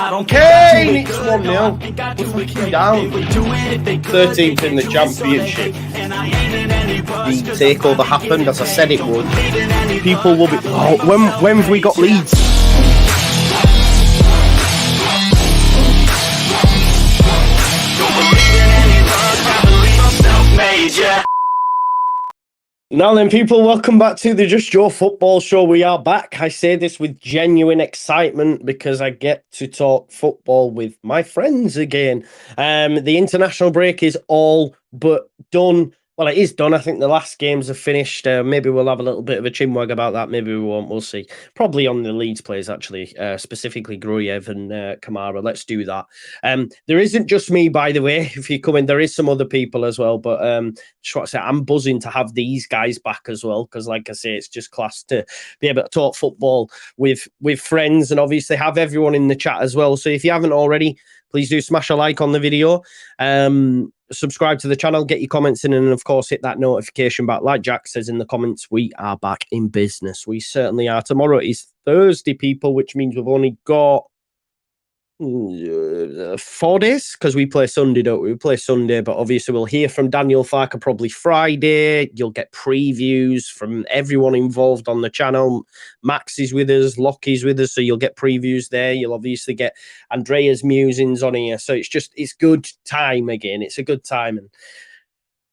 Kane, it's 1-0. We're fucking down. 13th in the championship. The takeover happened as I said it would. People will be. Oh, when have we got Leeds? Now then, people, welcome back to the Just Joe Football Show. We are back. I say this with genuine excitement because I get to talk football with my friends again. The international break is all but done. Well, it is done. I think the last games are finished. Maybe we'll have a little bit of a chinwag about that. Maybe we won't. We'll see. Probably on the Leeds players, actually, specifically Gruyev and Kamara. Let's do that. There isn't just me, by the way. If you come in, there is some other people as well. But just want to say, I'm buzzing to have these guys back as well. Because, like I say, it's just class to be able to talk football with friends and obviously have everyone in the chat as well. So if you haven't already, please do smash a like on the video. Subscribe to the channel, get your comments in, and of course hit that notification back. Like Jack says in the comments, we are back in business. We certainly are. Tomorrow is Thursday, people, which means we've only got 4 days because we play Sunday, don't we? We play Sunday, but obviously we'll hear from Daniel Farke probably Friday. You'll get previews from everyone involved on the channel. Max is with us, Lockie's with us, so you'll get previews there. You'll obviously get Andrea's musings on here. So it's good time again. It's a good time, and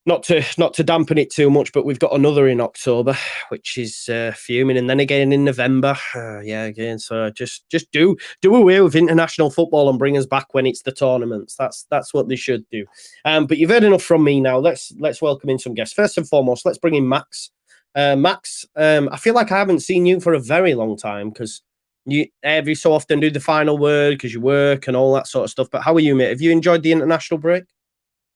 not to dampen it too much, but we've got another in October, which is fuming, and then again in November. Again. So just do away with international football and bring us back when it's the tournaments. That's what they should do. But you've heard enough from me now. Let's welcome in some guests. First and foremost, let's bring in Max. Max, I feel like I haven't seen you for a very long time because you every so often do the final word because you work and all that sort of stuff. But how are you, mate? Have you enjoyed the international break?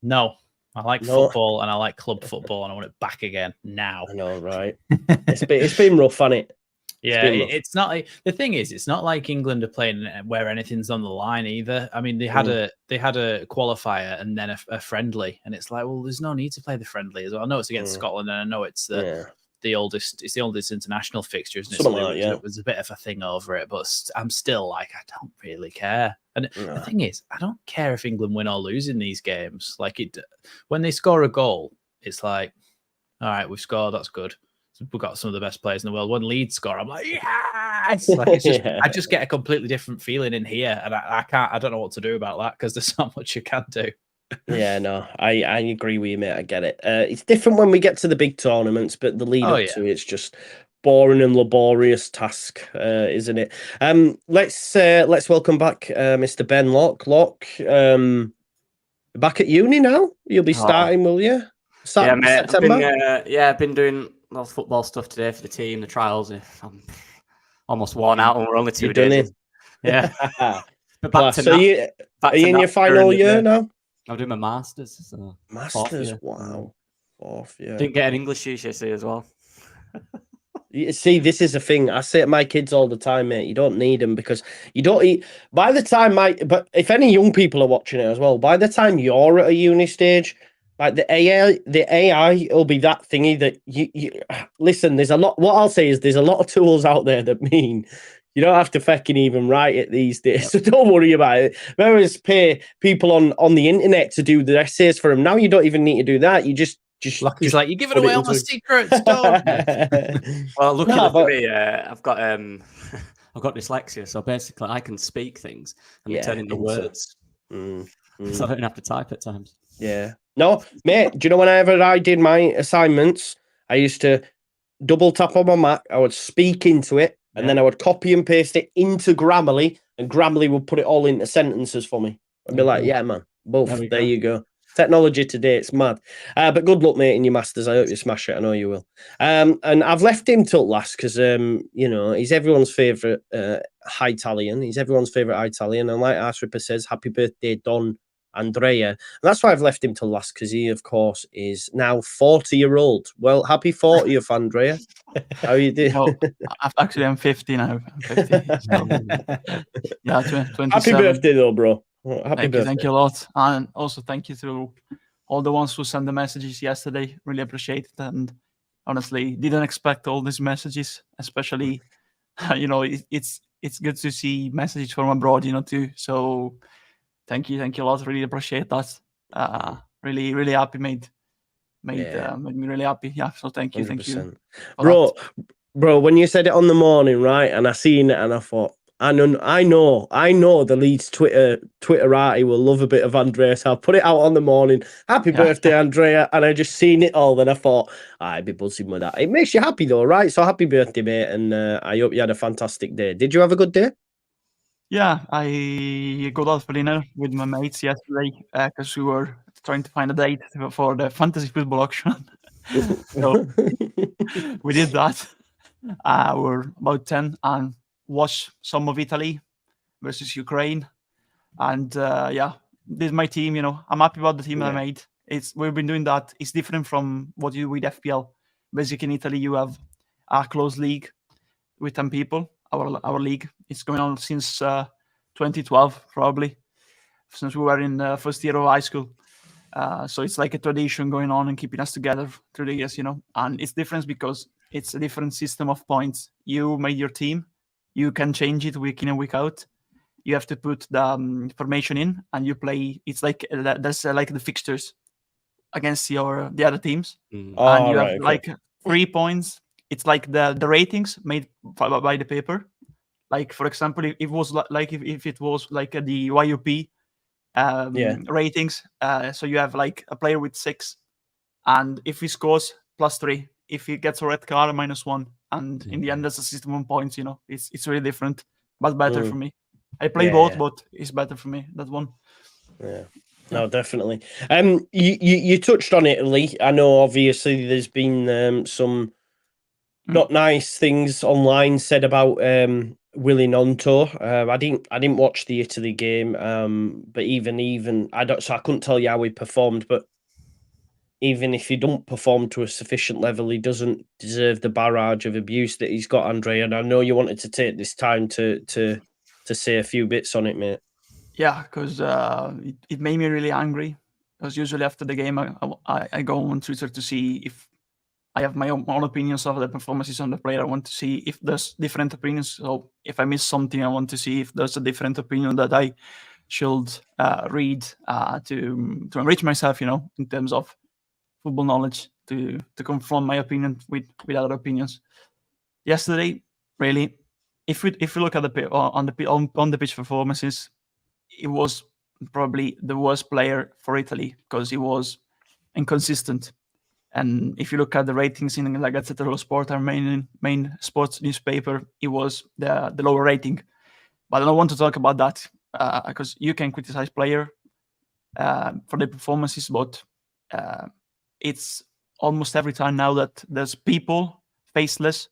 No. I like football and I like club football and I want it back again now. I know, right? It's been rough, hasn't it? It's not like, the thing is, it's not like England are playing where anything's on the line either. I mean, they had a qualifier and then a friendly, and it's like, well, there's no need to play the friendly as well. I know it's against Scotland, and I know it's the oldest international fixture, isn't it? So there's a bit of a thing over it, but I'm still like, I don't really care. And the thing is, I don't care if England win or lose in these games. Like when they score a goal, it's like, all right, we've scored, that's good. We've got some of the best players in the world. When Leeds score, I'm like, yes! Like, it's just, I just get a completely different feeling in here, and I don't know what to do about that because there's not much you can do. Yeah, no, I agree with you, mate. I get it. It's different when we get to the big tournaments, but the lead up to it's just boring and laborious task, isn't it? Let's welcome back Mr. Ben Locke. Locke, back at uni now. You'll be starting, will you? Yeah, mate. September? I've been doing a lot of football stuff today for the team, the trials. I'm almost worn out, and we're only 2 days in. Yeah. But back to are you in your final year now? I'm doing my masters. So Masters, wow. Fourth, yeah. Didn't get an English GCSE as well. You see, this is the thing. I say to my kids all the time, mate, you don't need them because you don't eat. By the time but if any young people are watching it as well, by the time you're at a uni stage, like the AI will be that thingy that you listen, there's a lot. What I'll say is there's a lot of tools out there that mean you don't have to fucking even write it these days. So don't worry about it. Whereas pay people on the internet to do the essays for them. Now you don't even need to do that. You just Lucky's like, you're giving away all my secrets. Don't. Well, luckily for me, I've got dyslexia, so basically I can speak things and they turn into words. So I don't have to type at times. Yeah. No, mate, do you know whenever I did my assignments, I used to double tap on my Mac, I would speak into it, and then I would copy and paste it into Grammarly, and Grammarly would put it all into sentences for me. I'd be like, yeah, man, both. There you go. Technology today, it's mad. But good luck, mate, in your masters. I hope you smash it. I know you will. And I've left him till last because, he's everyone's favourite Italian. He's everyone's favourite Italian. And like Arsripper says, happy birthday, Don Andrea. And that's why I've left him till last because he, of course, is now 40-year-old. Well, happy 40th, Andrea. How are you doing? No, actually, I'm 50 now. I'm 50. So, yeah, 27. Happy birthday, though, bro. Happy birthday. Thank you a lot. And also thank you to all the ones who sent the messages yesterday. Really appreciate it. And honestly, didn't expect all these messages, especially, it's it's good to see messages from abroad, too. So thank you a lot. Really appreciate that. Really happy, made me really happy. Yeah. So thank you, 100%. for Bro, when you said it on the morning, right, and I seen it, and I thought, I know the Leeds Twitterati will love a bit of Andrea, so I'll put it out on the morning. Happy birthday, Andrea. And I just seen it all, and I thought, I'd be buzzing with that. It makes you happy though, right? So happy birthday, mate, and I hope you had a fantastic day. Did you have a good day? Yeah, I got out for dinner with my mates yesterday because we were trying to find a date for the fantasy football auction. So we did that. We're about 10 and watched some of Italy versus Ukraine. And this is my team. I'm happy about the team that I made. We've been doing that. It's different from what you do with FPL. Basically, in Italy, you have a closed league with 10 people. Our league. It's going on since 2012, probably, since we were in the first year of high school. So it's like a tradition going on and keeping us together through the years, And it's different because it's a different system of points. You made your team. You can change it week in and week out. You have to put the formation in, and you play. It's like that's like the fixtures against the other teams, and you have like 3 points. It's like the ratings made by the paper. Like for example, if it was if it was like the YUP ratings, so you have like a player with 6, and if he scores +3, if he gets a red card -1, and in the end there's a system of points. It's really different, but better for me. I play both, but it's better for me, that one. Yeah. No, definitely. You touched on Italy. I know obviously there's been some not nice things online said about Willy Gnonto. I didn't watch the Italy game. But even I couldn't tell you how he performed, but even if he don't perform to a sufficient level, he doesn't deserve the barrage of abuse that he's got, Andrea. And I know you wanted to take this time to say a few bits on it, mate. Yeah, because it made me really angry. Because usually after the game, I go on Twitter to see if I have my own opinions of the performances on the player. I want to see if there's different opinions. So if I miss something, I want to see if there's a different opinion that I should read to enrich myself, in terms of football knowledge, to confront my opinion with other opinions. Yesterday, really, if we look at on the pitch performances, it was probably the worst player for Italy because he was inconsistent. And if you look at the ratings in La Gazzetta dello Sport, our main sports newspaper, it was the lower rating. But I don't want to talk about that because you can criticize player for their performances, but it's almost every time now that there's people faceless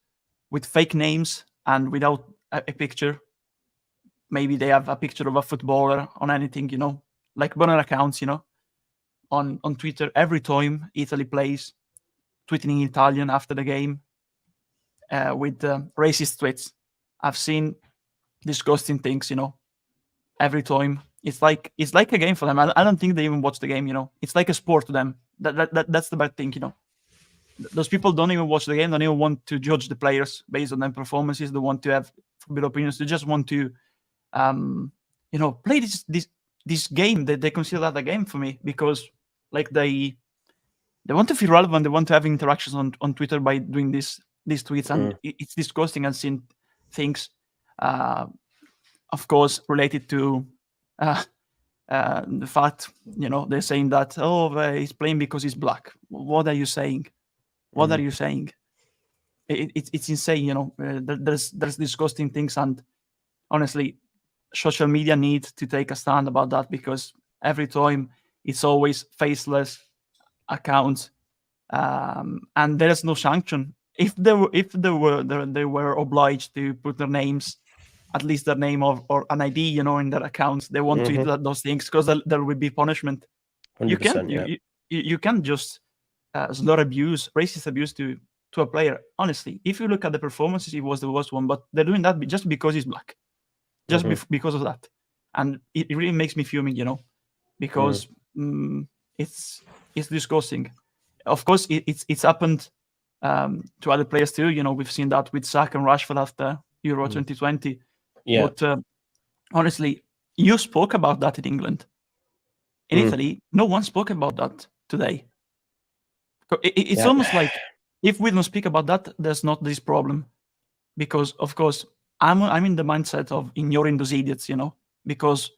with fake names and without a picture. Maybe they have a picture of a footballer on anything, like burner accounts, on Twitter. Every time Italy plays, tweeting in Italian after the game with racist tweets. I've seen disgusting things, every time. It's like a game for them. I don't think they even watch the game, It's like a sport to them. That's the bad thing, Those people don't even watch the game. They don't even want to judge the players based on their performances. They want to have good opinions. They just want to play this game. They consider that a game for me because like they want to feel relevant. They want to have interactions on Twitter by doing these tweets, and it's disgusting. And seeing things, of course, related to the fact, they're saying that he's playing because he's black. What are you saying? What are you saying? It's insane. There's disgusting things, and honestly, social media need to take a stand about that because every time it's always faceless accounts, and there's no sanction. If they were obliged to put their names, at least their name or an ID, in their accounts, they want to do those things because there will be punishment. You can't just slur abuse, racist abuse to a player. Honestly, if you look at the performances, it was the worst one. But they're doing that just because he's black, just because of that, and it really makes me fuming, because it's disgusting. Of course, it's happened to other players too. We've seen that with Saka and Rashford after Euro 2020. Yeah. But honestly, you spoke about that in England. In Italy, no one spoke about that today. It's almost like if we don't speak about that, there's not this problem. Because, of course, I'm in the mindset of ignoring those idiots, because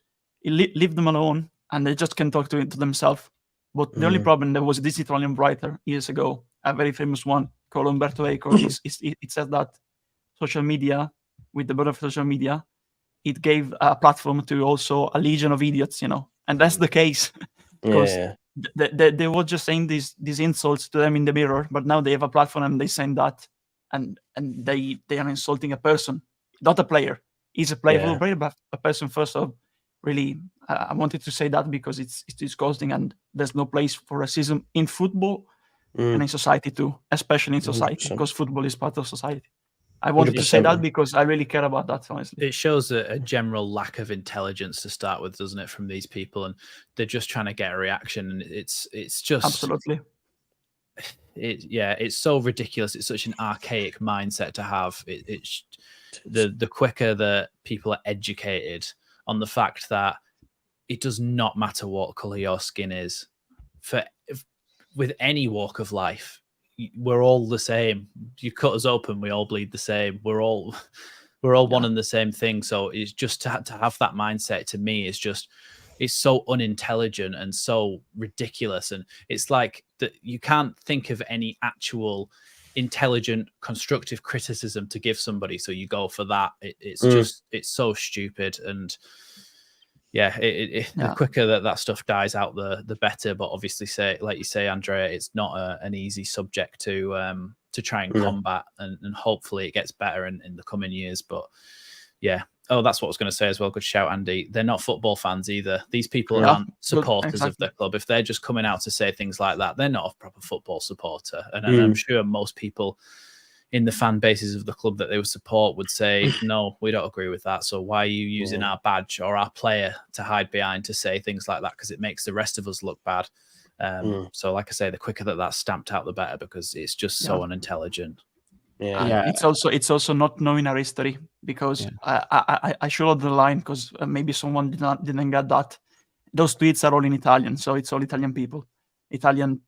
leave them alone and they just can talk to themselves. But the only problem, there was this Italian writer years ago, a very famous one called Umberto Eco. It said that social media, with the birth of social media, it gave a platform to also a legion of idiots, and that's the case. Because they were just saying these insults to them in the mirror, but now they have a platform and they saying that, and they are insulting a person, not a player. He's a player, but a person first. So really, I wanted to say that because it's disgusting, and there's no place for racism in football and in society too, especially in society, 100%. Because football is part of society. I wanted to say that because I really care about that, honestly. It shows a general lack of intelligence to start with, doesn't it, from these people? And they're just trying to get a reaction. And it's just... Absolutely. It's so ridiculous. It's such an archaic mindset to have. It's the quicker that people are educated on the fact that it does not matter what color your skin is, with any walk of life, we're all the same. You cut us open, we all bleed the same. We're all one and the same thing. So it's just to have that mindset, to me, is just, it's so unintelligent and so ridiculous. And it's like that you can't think of any actual intelligent, constructive criticism to give somebody, so you go for that. It's so stupid. And the quicker that stuff dies out, the better. But obviously, like you say, Andrea, it's not an easy subject to try and combat, and hopefully it gets better in the coming years. But oh, that's what I was going to say as well. Good shout, Andy. They're not football fans either. These people aren't supporters of their club. If they're just coming out to say things like that, they're not a proper football supporter. And I'm sure most people in the fan bases of the club that they would support would say, no, we don't agree with that. So why are you using our badge or our player to hide behind to say things like that? Because it makes the rest of us look bad. So like I say, the quicker that's stamped out, the better, because it's just so unintelligent. It's also not knowing our history, because I showed the line, because maybe someone didn't get that. Those tweets are all in Italian, so it's all Italian people, Italian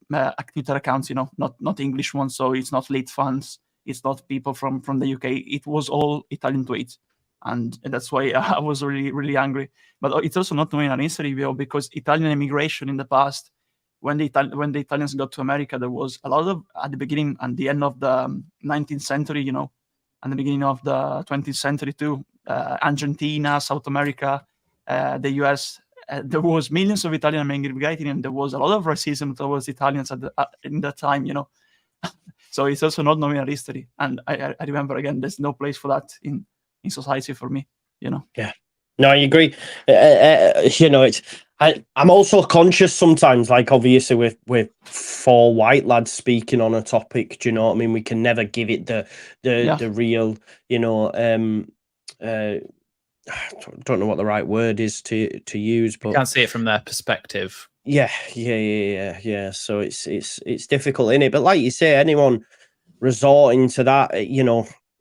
Twitter accounts, not English ones. So it's not Leeds fans, it's not people from the UK. It was all Italian tweets, and that's why I was really, really angry. But it's also not knowing our history, because Italian immigration in the past, when the Italians got to America, there was a lot of, at the beginning and the end of the 19th century, and the beginning of the 20th century too, Argentina, South America, the US, there was millions of Italian immigrating, and there was a lot of racism towards Italians in that time, So it's also not knowing our history. And I remember, again, there's no place for that in society for me, Yeah. No, I agree. I'm also conscious sometimes, like obviously with four white lads speaking on a topic, do you know what I mean? We can never give it the real, I don't know what the right word is to use, but you can't see it from their perspective. Yeah. So it's difficult, innit? But like you say, anyone resorting to that,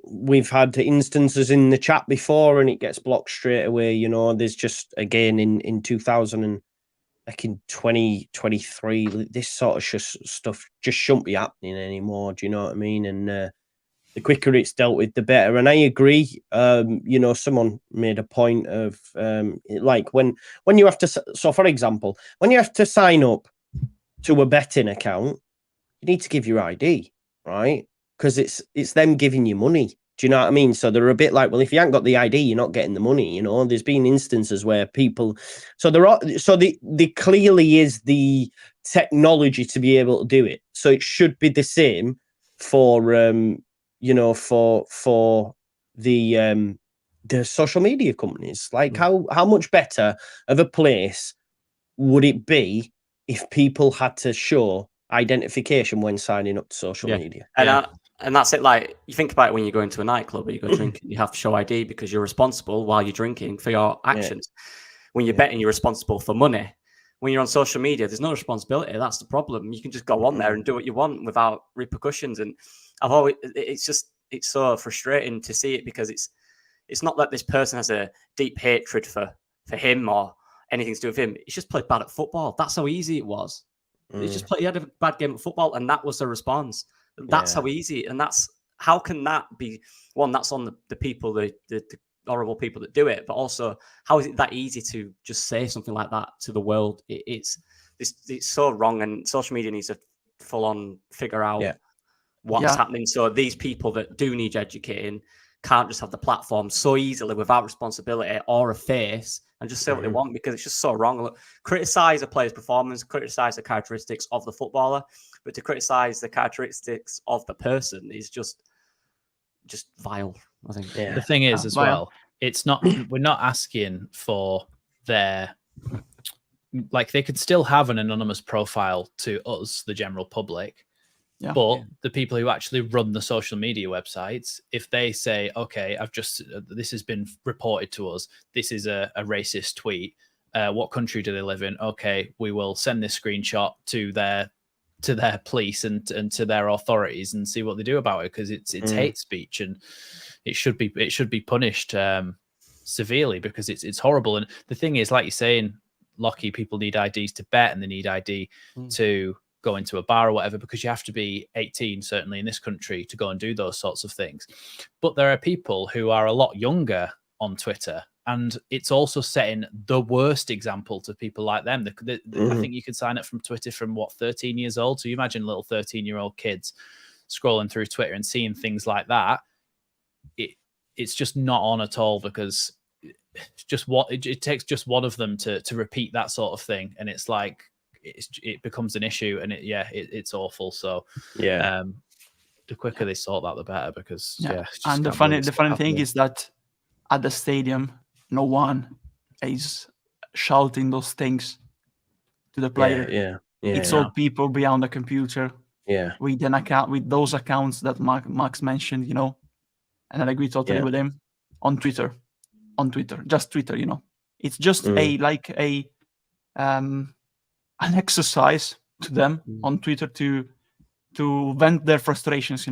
we've had instances in the chat before, and it gets blocked straight away. There's just, again, in 2000 and like in 2023, this sort of stuff just shouldn't be happening anymore. Do you know what I mean? And the quicker it's dealt with, the better. And I agree. Someone made a point of like when you have to. So, for example, when you have to sign up to a betting account, you need to give your ID, right? Because it's them giving you money. Do you know what I mean? So they're a bit like, well, if you haven't got the ID, you're not getting the money. There's been instances where people, there clearly is the technology to be able to do it. So it should be the same for for the social media companies. Like how much better of a place would it be if people had to show identification when signing up to social media? And that's it. Like, you think about it when you go into a nightclub or you go drinking, you have to show ID because you're responsible while you're drinking for your actions. When you're betting, you're responsible for money. When you're on social media, there's no responsibility. That's the problem. You can just go on there and do what you want without repercussions. And it's so frustrating to see it, because It's not that this person has a deep hatred for him or anything to do with him. He's just played bad at football. That's how easy it was. He had a bad game at football, and that was the response. That's how easy. And how can that be? One, that's on the people, the horrible people that do it, but also how is it that easy to just say something like that to the world? It's so wrong, and social media needs to full on figure out what's happening. So these people that do need educating can't just have the platform so easily without responsibility or a face and just say what they want, because it's just so wrong. Look, criticize a player's performance, criticize the characteristics of the footballer, but to criticize the characteristics of the person is just vile, I think. The thing is, as well, it's not, we're not asking for their, like, they could still have an anonymous profile to us, the general public. But the people who actually run the social media websites, if they say, okay, this has been reported to us, this is a racist tweet, what country do they live in? Okay, we will send this screenshot to their police and to their authorities and see what they do about it, because it's hate speech, and it should be punished severely, because it's horrible. And the thing is, like you're saying, Lockie, people need IDs to bet, and they need ID to go into a bar or whatever, because you have to be 18, certainly in this country, to go and do those sorts of things. But there are people who are a lot younger on Twitter, and it's also setting the worst example to people like them. I think you could sign up from Twitter from 13 years old. So you imagine little 13-year-old kids scrolling through Twitter and seeing things like that. It's just not on at all, because it takes just one of them to repeat that sort of thing, and it's like it becomes an issue, and it's awful. So the quicker they sort that, the better, because and the funny thing is that at the stadium, no one is shouting those things to the player. It's all people behind the computer. With an account, with those accounts that Max mentioned, and I agree totally with him. On Twitter, just Twitter. It's just an exercise to them on Twitter to vent their frustrations.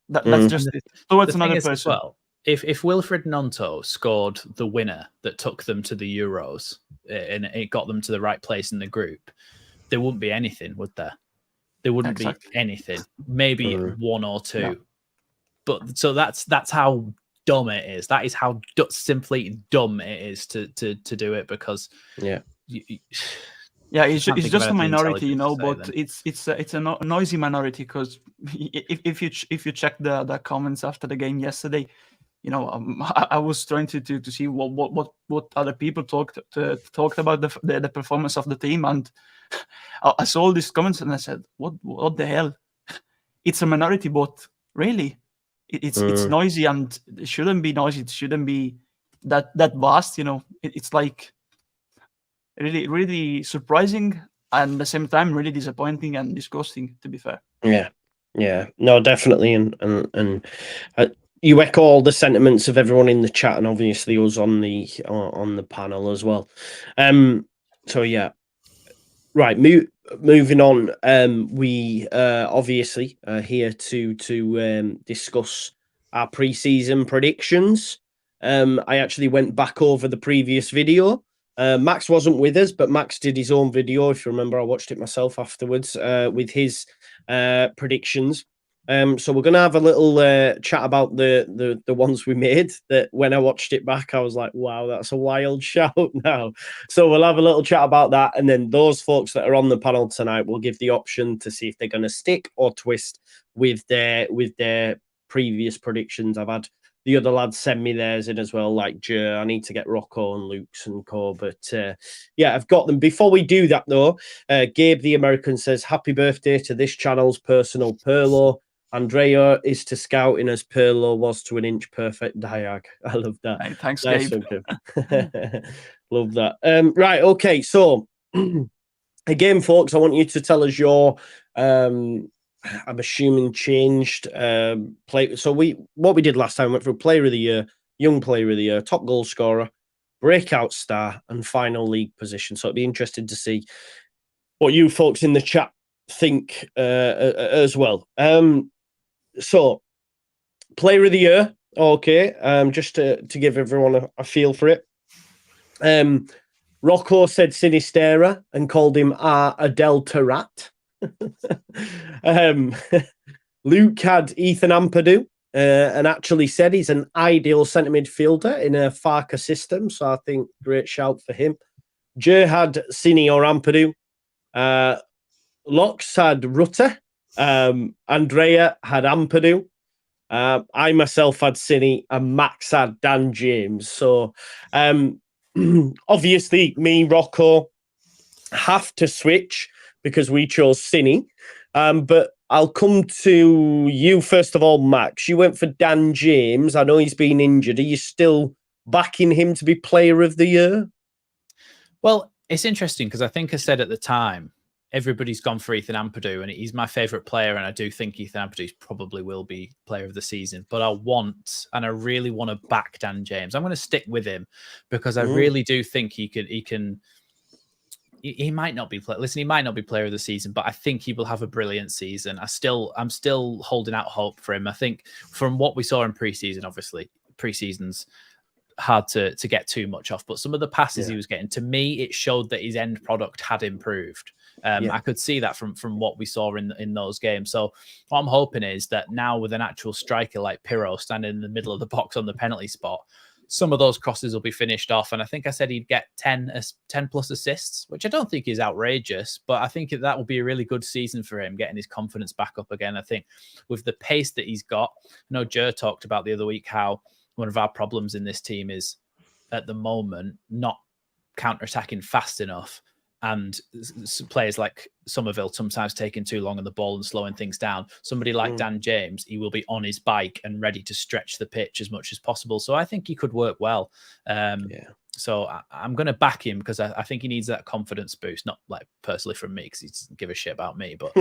That's just it. Towards another person. As well, if Wilfred Gnonto scored the winner that took them to the Euros, and it got them to the right place in the group, there wouldn't be anything, would there? There wouldn't be anything. Maybe one or two. But so that's how dumb it is. That is how simply dumb it is to do it, because it's just a minority, but it's a noisy minority, because if you check the comments after the game yesterday, I was trying to see what other people talked about the performance of the team, and I saw all these comments and I said, what the hell? It's a minority, but really, it's noisy, and it shouldn't be noisy. It shouldn't be that vast. It's like really, really surprising, and at the same time really disappointing and disgusting, to be fair. No, definitely, and you echo all the sentiments of everyone in the chat, and obviously us on the panel as well. Right, moving on. We obviously are here to discuss our pre-season predictions. I actually went back over the previous video. Max wasn't with us, but Max did his own video. If you remember, I watched it myself afterwards with his predictions. So we're going to have a little chat about the ones we made, that when I watched it back, I was like, wow, that's a wild shout now. So we'll have a little chat about that. And then those folks that are on the panel tonight will give the option to see if they're going to stick or twist with their previous predictions. I've had the other lads send me theirs in as well, like Joe. I need to get Rocco and Luke's and co. But I've got them. Before we do that, though, Gabe the American says, happy birthday to this channel's personal Perlo. Andrea is to scouting as Perlo was to an inch perfect diag. I love that. Hey, thanks, nice Gabe. Love that. Right, okay. So, again, folks, I want you to tell us your... I'm assuming changed play. So what we did last time, went through player of the year, young player of the year, top goal scorer, breakout star, and final league position. So it'd be interesting to see what you folks in the chat think as well. So player of the year, Okay, just to give everyone a feel for it. Rocco said Sinistera and called him a Delta Rat. Luke had Ethan Ampadu and actually said he's an ideal centre midfielder in a Farke system. So I think great shout for him. Jer had Cini or Ampadu. Locks had Rutter. Andrea had Ampadu. I myself had Cini and Max had Dan James. So obviously me, Rocco, have to switch because we chose Cini. But I'll come to you first of all, Max. You went for Dan James. I know he's been injured. Are you still backing him to be player of the year? Well, it's interesting because I think I said at the time, everybody's gone for Ethan Ampadu and he's my favourite player. And I do think Ethan Ampadu probably will be player of the season. But I really want to back Dan James. I'm going to stick with him because I really do think he might not be he might not be player of the season, but I think he will have a brilliant season. I'm still holding out hope for him. I think from what we saw in preseason, obviously preseason's hard to get too much off, but some of the passes he was getting, to me, it showed that his end product had improved. I could see that from what we saw in those games. So what I'm hoping is that now with an actual striker like Pirro standing in the middle of the box on the penalty spot, some of those crosses will be finished off. And I think I said he'd get 10 plus assists, which I don't think is outrageous, but I think that will be a really good season for him, getting his confidence back up again. I think with the pace that he's got, I know Jer talked about the other week how one of our problems in this team is at the moment not counter-attacking fast enough, and players like Somerville sometimes taking too long on the ball and slowing things down. Somebody like Dan James, he will be on his bike and ready to stretch the pitch as much as possible. So I think he could work well. So I'm going to back him because I think he needs that confidence boost, not like personally from me because he doesn't give a shit about me, but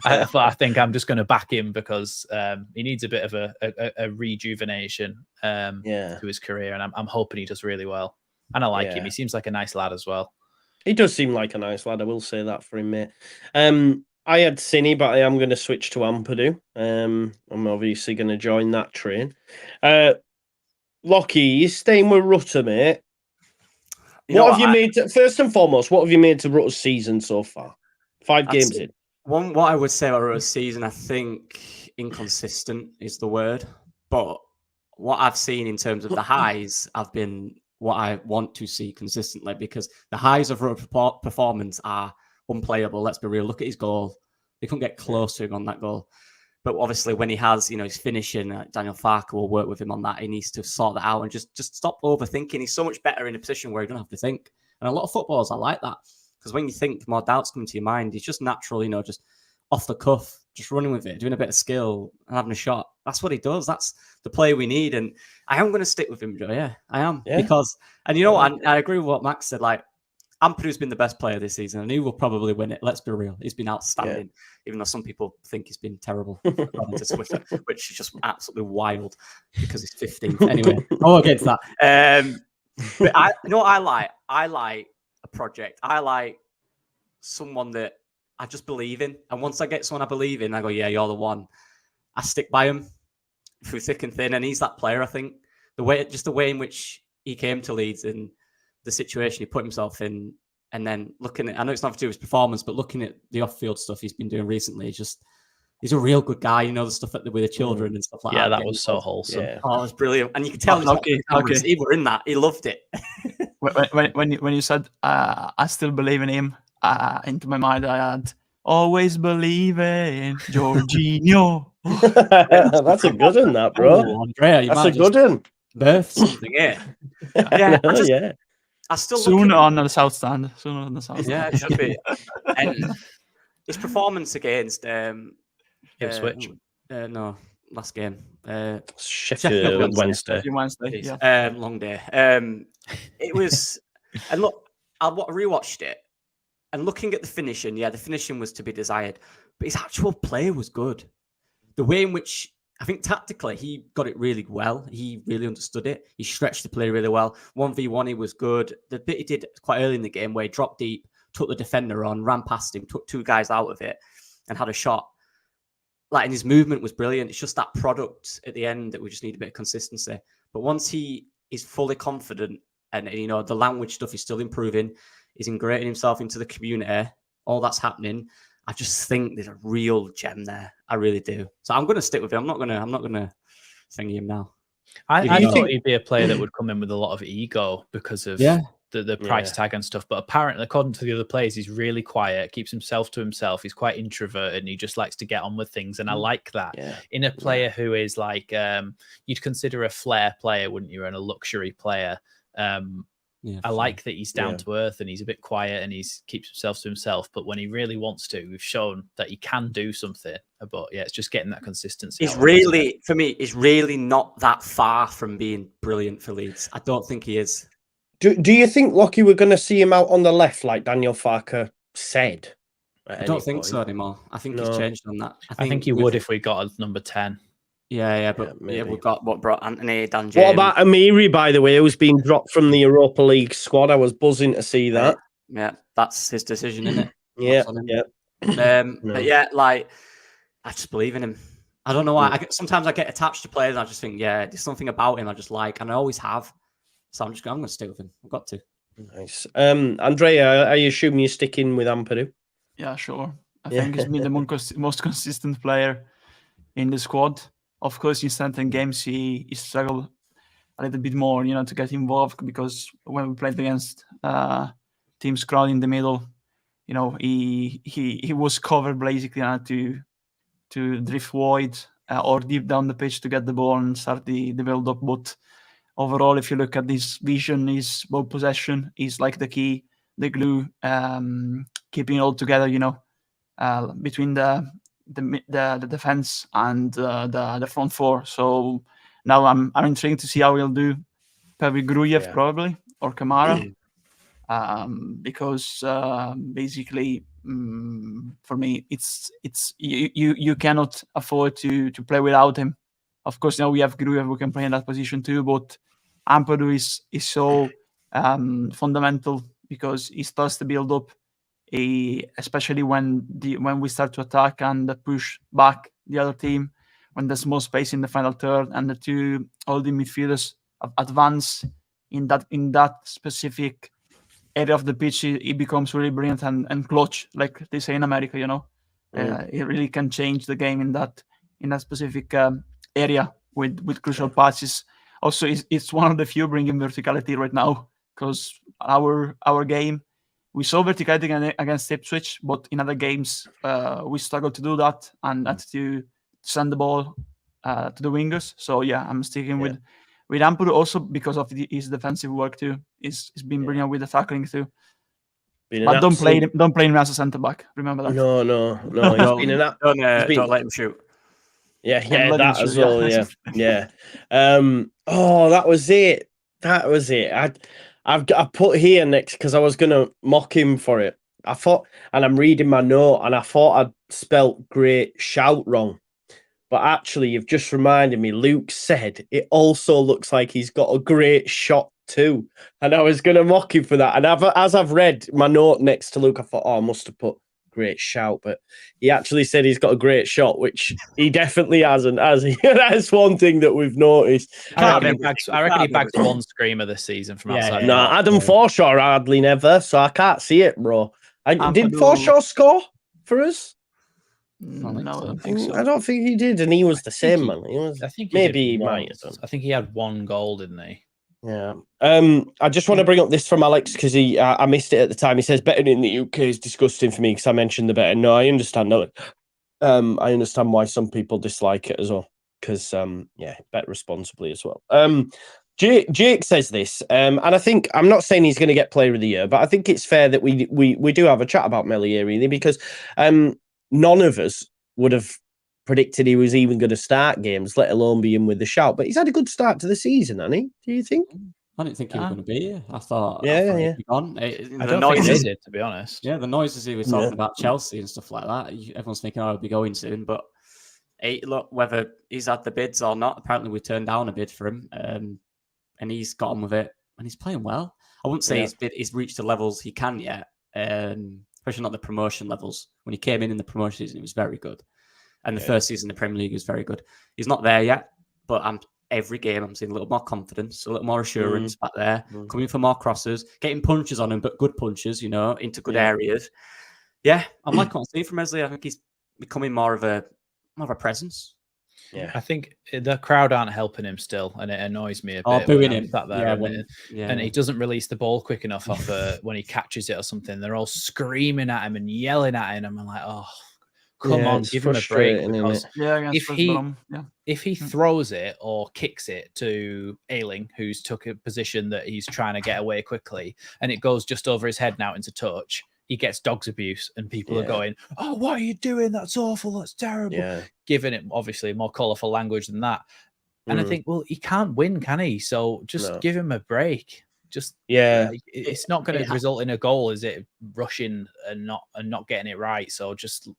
I think I'm just going to back him because he needs a bit of a rejuvenation to his career. And I'm hoping he does really well. And I like him. He seems like a nice lad as well. He does seem like a nice lad. I will say that for him, mate. I had Cini, but I am going to switch to Ampadu. I'm obviously going to join that train. Lockie, you're staying with Rutter, mate. What have you made? First and foremost, what have you made to Rutter's season so far? 5 games in. What I would say about Rutter's season, I think inconsistent is the word. But what I've seen in terms of the highs have been what I want to see consistently, because the highs of Rutter's performance are unplayable. Let's be real. Look at his goal. They couldn't get close to him on that goal. But obviously, when he has, his finishing, Daniel Farke will work with him on that. He needs to sort that out and just stop overthinking. He's so much better in a position where he don't have to think. And a lot of footballers are like that, because when you think, more doubts come into your mind. He's just natural, just off the cuff, just running with it, doing a bit of skill and having a shot. That's what he does. That's the player we need. And I am going to stick with him, Joe. Yeah, I am. Yeah. Because, and I agree with what Max said. Like, Ampadu's been the best player this season, and he will probably win it. Let's be real. He's been outstanding, even though some people think he's been terrible, according to Twitter, which is just absolutely wild because he's 15th. Anyway, go against that. But I like? I like a project. I like someone that I just believe in. And once I get someone I believe in, I go, yeah, you're the one. I stick by him through thick and thin. And he's that player, I think. The way in which he came to Leeds and the situation he put himself in, and then looking at, I know it's not to do with his performance, but looking at the off-field stuff he's been doing recently, he's a real good guy. The stuff with the children and stuff like that. Yeah, that was so wholesome. Yeah. Oh, it was brilliant. And you can tell he were in that. He loved it. when you said, I still believe in him, into my mind I had, always believe in Jorginho. That's a good one, that, bro. Oh, Andrea, that's a good one. Birth something, yeah. I still sooner on the south stand. Yeah, it should be. And his performance against Ipswich. No, last game. Sheffield Wednesday. Yeah. Long day. It was, and look, I rewatched it, and looking at the finishing, the finishing was to be desired, but his actual play was good. The way in which, I think tactically, he got it really well. He really understood it. He stretched the play really well. 1v1, he was good. The bit he did quite early in the game where he dropped deep, took the defender on, ran past him, took 2 guys out of it, and had a shot. and his movement was brilliant. It's just that product at the end that we just need a bit of consistency. But once he is fully confident, and you know, the language stuff is still improving, he's integrating himself into the community, all that's happening. I just think there's a real gem there. I really do. So I'm going to stick with him. I'm not going to thingy him now. I thought he'd be a player that would come in with a lot of ego because of the price tag and stuff. But apparently, according to the other players, he's really quiet, keeps himself to himself. He's quite introverted and he just likes to get on with things. And I like that in a player who is like, you'd consider a flair player, wouldn't you? And a luxury player. I like that he's down to earth and he's a bit quiet and keeps himself to himself. But when he really wants to, we've shown that he can do something. But it's just getting that consistency. For me, he's really not that far from being brilliant for Leeds. I don't think he is. Do you think, Lockie, we're going to see him out on the left like Daniel Farke said? I don't think so anymore. I think he's changed on that. I think he would if we got a number 10. But we've got what brought Anthony, Dan James. What about Amiri, by the way, who's been dropped from the Europa League squad? I was buzzing to see that. Yeah, that's his decision, isn't it? But I just believe in him. I don't know why. Sometimes I get attached to players and I just think, there's something about him I just like, and I always have. So I'm going to stick with him. I've got to. Nice. Andrea, I assume you're sticking with Ampadu? Yeah, sure. I think he's been the most consistent player in the squad. Of course, in certain games, he struggled a little bit more, to get involved, because when we played against teams crowd in the middle, he was covered basically and had to drift wide or deep down the pitch to get the ball and start the build-up. But overall, if you look at his vision, his ball possession is like the key, the glue, keeping it all together, between the defense and the front four. So now I'm intrigued to see how he'll do. Probably Grujev probably, or Kamara, because basically for me it's you cannot afford to play without him. Of course, now we have Grujev who can play in that position too, but Ampadu is so fundamental because he starts to build up, especially when we start to attack and push back the other team, when there's more space in the final third and the two holding midfielders advance in that specific area of the pitch, it becomes really brilliant and clutch, like they say in America. It really can change the game in that specific area with crucial passes. Also, it's one of the few bringing verticality right now, because our game, we saw verticality against Ipswich, but in other games we struggled to do that and had to send the ball to the wingers. So I'm sticking with Ampadu, also because of his defensive work too. He's been brilliant with the tackling too. But don't play him as a centre back. Remember that. No. Don't let him shoot. That as well. That was it. I've put here next because I was gonna mock him for it. I thought, and I'm reading my note, and I thought I'd spelt great shout wrong. But actually, you've just reminded me, Luke said it also looks like he's got a great shot too. And I was going to mock him for that. And as I've read my note next to Luke, I thought, I must have put great shout. But he actually said he's got a great shot, which he definitely hasn't, has he? That's one thing that we've noticed. I reckon he bagged one screamer this season from outside. No, Adam Forshaw hardly never, so I can't see it, bro. Did Forshaw score for us? No, I don't think so. I don't think he did, and he was the same man. I think maybe he might have done. I think he had one goal, didn't he? Yeah. I just want to bring up this from Alex because I missed it at the time. He says betting in the UK is disgusting for me because I mentioned the betting. No, I understand that. I understand why some people dislike it as well because bet responsibly as well. Jake says this, and I think I'm not saying he's going to get Player of the Year, but I think it's fair that we do have a chat about Meslier really because none of us would have predicted he was even going to start games, let alone be in with the shout. But he's had a good start to the season, hasn't he? Do you think? I didn't think he was going to be here. I thought, I don't think he did, to be honest. Yeah, the noises he was talking about Chelsea and stuff like that. Everyone's thinking, he'll be going soon. But look, whether he's had the bids or not, apparently we turned down a bid for him, and he's got on with it, and he's playing well. I wouldn't say he's reached the levels he can yet, especially not the promotion levels. When he came in the promotion season, he was very good. And the first season in the Premier League was very good. He's not there yet, but every game I'm seeing a little more confidence, a little more assurance back there, coming for more crosses, getting punches on him, but good punches, you know, into good areas. Yeah, I'm like what I see from Wesley. I think he's becoming more of a presence. Yeah, I think the crowd aren't helping him still, and it annoys me a bit. Oh, booing him. Sat there and he doesn't release the ball quick enough off when he catches it or something. They're all screaming at him and yelling at him. I'm like, oh, come on, give him a break. Because if he throws it or kicks it to Ayling, who's took a position that he's trying to get away quickly, and it goes just over his head now into touch, he gets dog's abuse, and people are going, "Oh, what are you doing? That's awful. That's terrible." Giving it obviously more colourful language than that. And I think, well, he can't win, can he? So just give him a break. Just it's not going to result in a goal, is it? Rushing and not getting it right. So just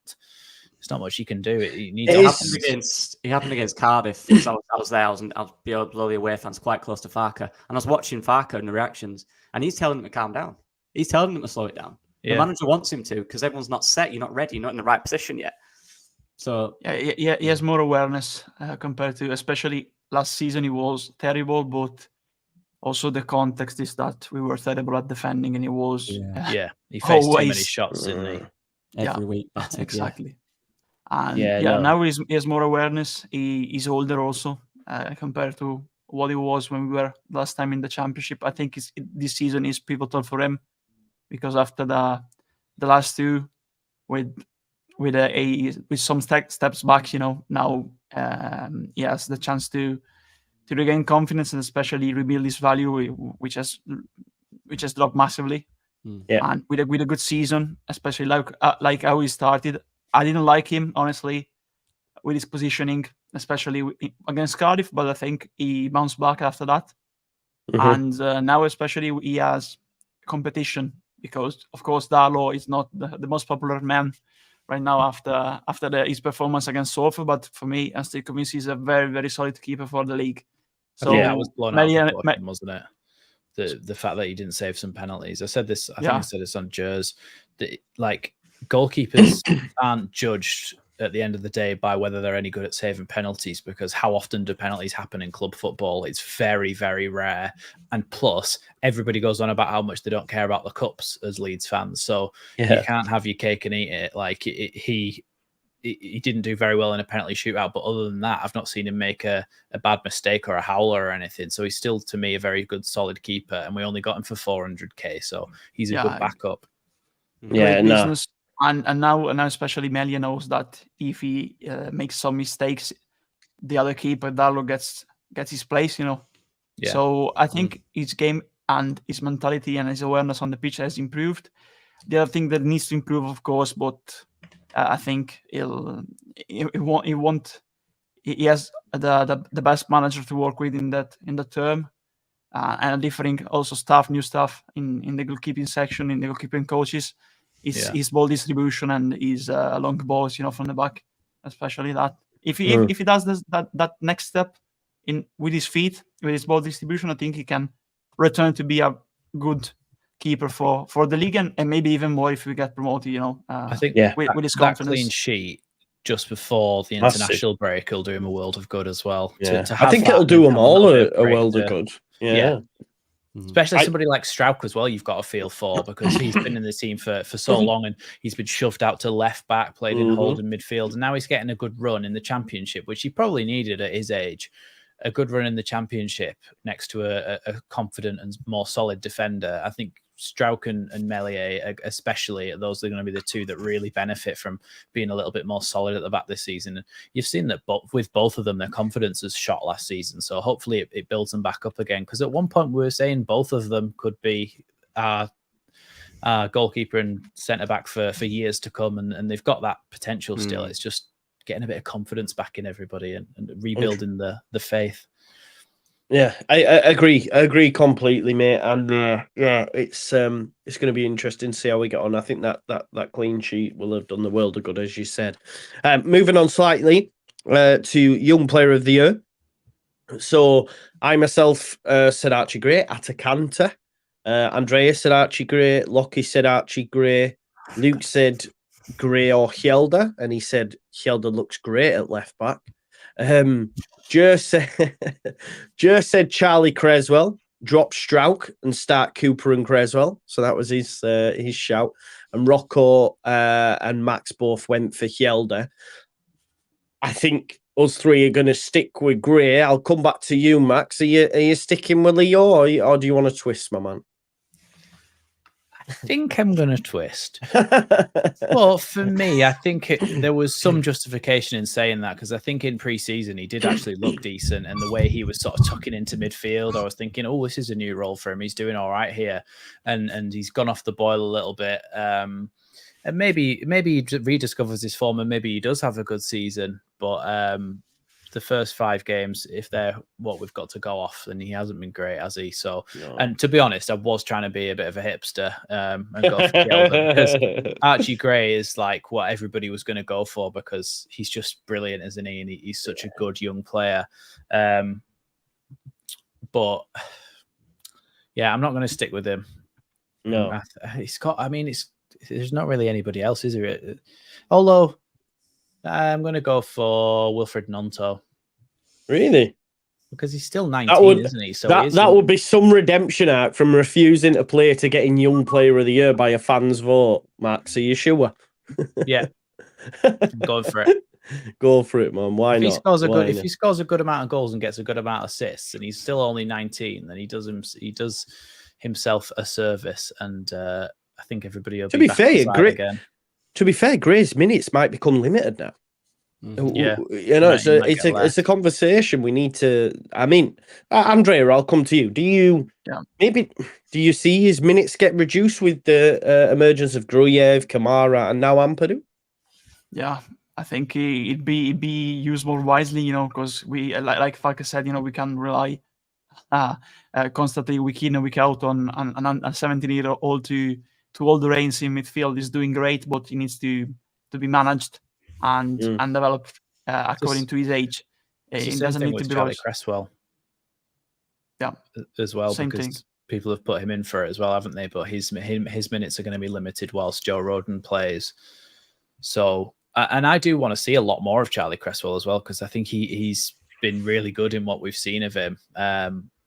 it's not much you can do. It needs. It happened against Cardiff. I was there. I was below the away fans, quite close to Farke, and I was watching Farke and the reactions, and he's telling them to calm down. He's telling them to slow it down. The manager wants him to, because everyone's not set. You're not ready. You're not in the right position yet. So he has more awareness compared to, especially last season. He was terrible, but also the context is that we were terrible at defending, and he was he faced too many shots, didn't he? Every week, exactly. And now he has more awareness. He's older also compared to what he was when we were last time in the Championship. I think this season is pivotal for him, because after the last two with some steps back, you know, now he has the chance to regain confidence and especially rebuild his value, which has dropped massively. And with a good season, especially like how he started. I didn't like him, honestly, with his positioning, especially against Cardiff, but I think he bounced back after that. And now especially he has competition, because of course Darlow is not the most popular man right now after his performance against Salford, but for me, I'm still convinced he's a very, very solid keeper for the league. So that was blown out, wasn't it? The fact that he didn't save some penalties. I said this. I think I said this on JUSTJOE. That, like, goalkeepers aren't judged at the end of the day by whether they're any good at saving penalties, because how often do penalties happen in club football? It's very, very rare. And plus, everybody goes on about how much they don't care about the cups as Leeds fans. So you can't have your cake and eat it. Like, he didn't do very well in a penalty shootout, but other than that, I've not seen him make a bad mistake or a howler or anything. So he's still, to me, a very good, solid keeper, and we only got him for 400k. So he's a good backup. Business. And now especially Melia knows that if he makes some mistakes, the other keeper, Darlow, gets his place, you know. So I think his game and his mentality and his awareness on the pitch has improved. The other thing that needs to improve, of course, but I think he has the best manager to work with in the term, and differing also new staff in the goalkeeping section, in the goalkeeping coaches. His ball distribution and his long balls, you know, from the back, especially that. If he does that next step with his feet, with his ball distribution, I think he can return to be a good keeper for the league, and maybe even more if we get promoted, you know. I think with his confidence. That clean sheet just before the international break will do him a world of good as well. I think it'll do him all a world of good. Especially somebody like Strauch as well, you've got to feel for, because he's been in the team for so long, and he's been shoved out to left back, played in holding midfield, and now he's getting a good run in the Championship, which he probably needed at his age. A good run in the Championship next to a confident and more solid defender. I think Strauch and Meslier, especially, those are going to be the two that really benefit from being a little bit more solid at the back this season. And you've seen that with both of them, their confidence has shot last season. So hopefully it builds them back up again. Because at one point we were saying both of them could be goalkeeper and centre back for years to come, and they've got that potential still. It's just getting a bit of confidence back in everybody and rebuilding the faith. Yeah, I agree completely, mate. And it's going to be interesting to see how we get on. I think that clean sheet will have done the world of good, as you said. Moving on slightly to Young Player of the Year. So I myself said Archie Gray, Atakanta. Andrea said Archie Gray. Lockie said Archie Gray. Luke said Gray or Hjelde, and he said Hjelde looks great at left back. Just said Charlie Creswell, drop Strauch and start Cooper and Creswell. So that was his shout. And Rocco and Max both went for Hjelde. I think us three are going to stick with Gray. I'll come back to you, Max. Are you sticking with Leo, or do you want to twist, my man? I think I'm going to twist. Well, for me, I think there was some justification in saying that, because I think in pre-season he did actually look decent, and the way he was sort of tucking into midfield, I was thinking, oh, this is a new role for him. He's doing all right here, and he's gone off the boil a little bit. And maybe he rediscovers his form, and maybe he does have a good season. But the first 5 games, if they're what we've got to go off, then he hasn't been great, has he? So, no. And to be honest, I was trying to be a bit of a hipster and go for Hjelde, because Archie Gray is like what everybody was going to go for, because he's just brilliant, isn't he? And he's such a good young player. But yeah, I'm not going to stick with him. No, there's not really anybody else, is there? Although I'm going to go for Wilfred Gnonto. Really? Because he's still 19, isn't he? So that would be some redemption arc from refusing to play to getting Young Player of the Year by a fan's vote. Max, are you sure? Yeah, I'm going for it. Go for it, man. Why not? If he scores a good amount of goals and gets a good amount of assists, and he's still only 19, then he does himself a service, and I think everybody will be back again. To be fair, Gray's minutes might become limited now. Yeah, it's a conversation we need to. I mean, Andrea, I'll come to you. Do you see his minutes get reduced with the emergence of Gruyev, Kamara, and now Ampadu? Yeah, I think it'd be used more wisely, because we, like Farke said, we can rely constantly week in and week out on a 17-year-old to hold the reins in midfield. Is doing great, but he needs to be managed and developed according to his age. It doesn't need to be Charlie Cresswell. Yeah, as well. Same because thing. People have put him in for it as well, haven't they? But his minutes are going to be limited whilst Joe Rodon plays. So, and I do want to see a lot more of Charlie Cresswell as well, because I think he's been really good in what we've seen of him.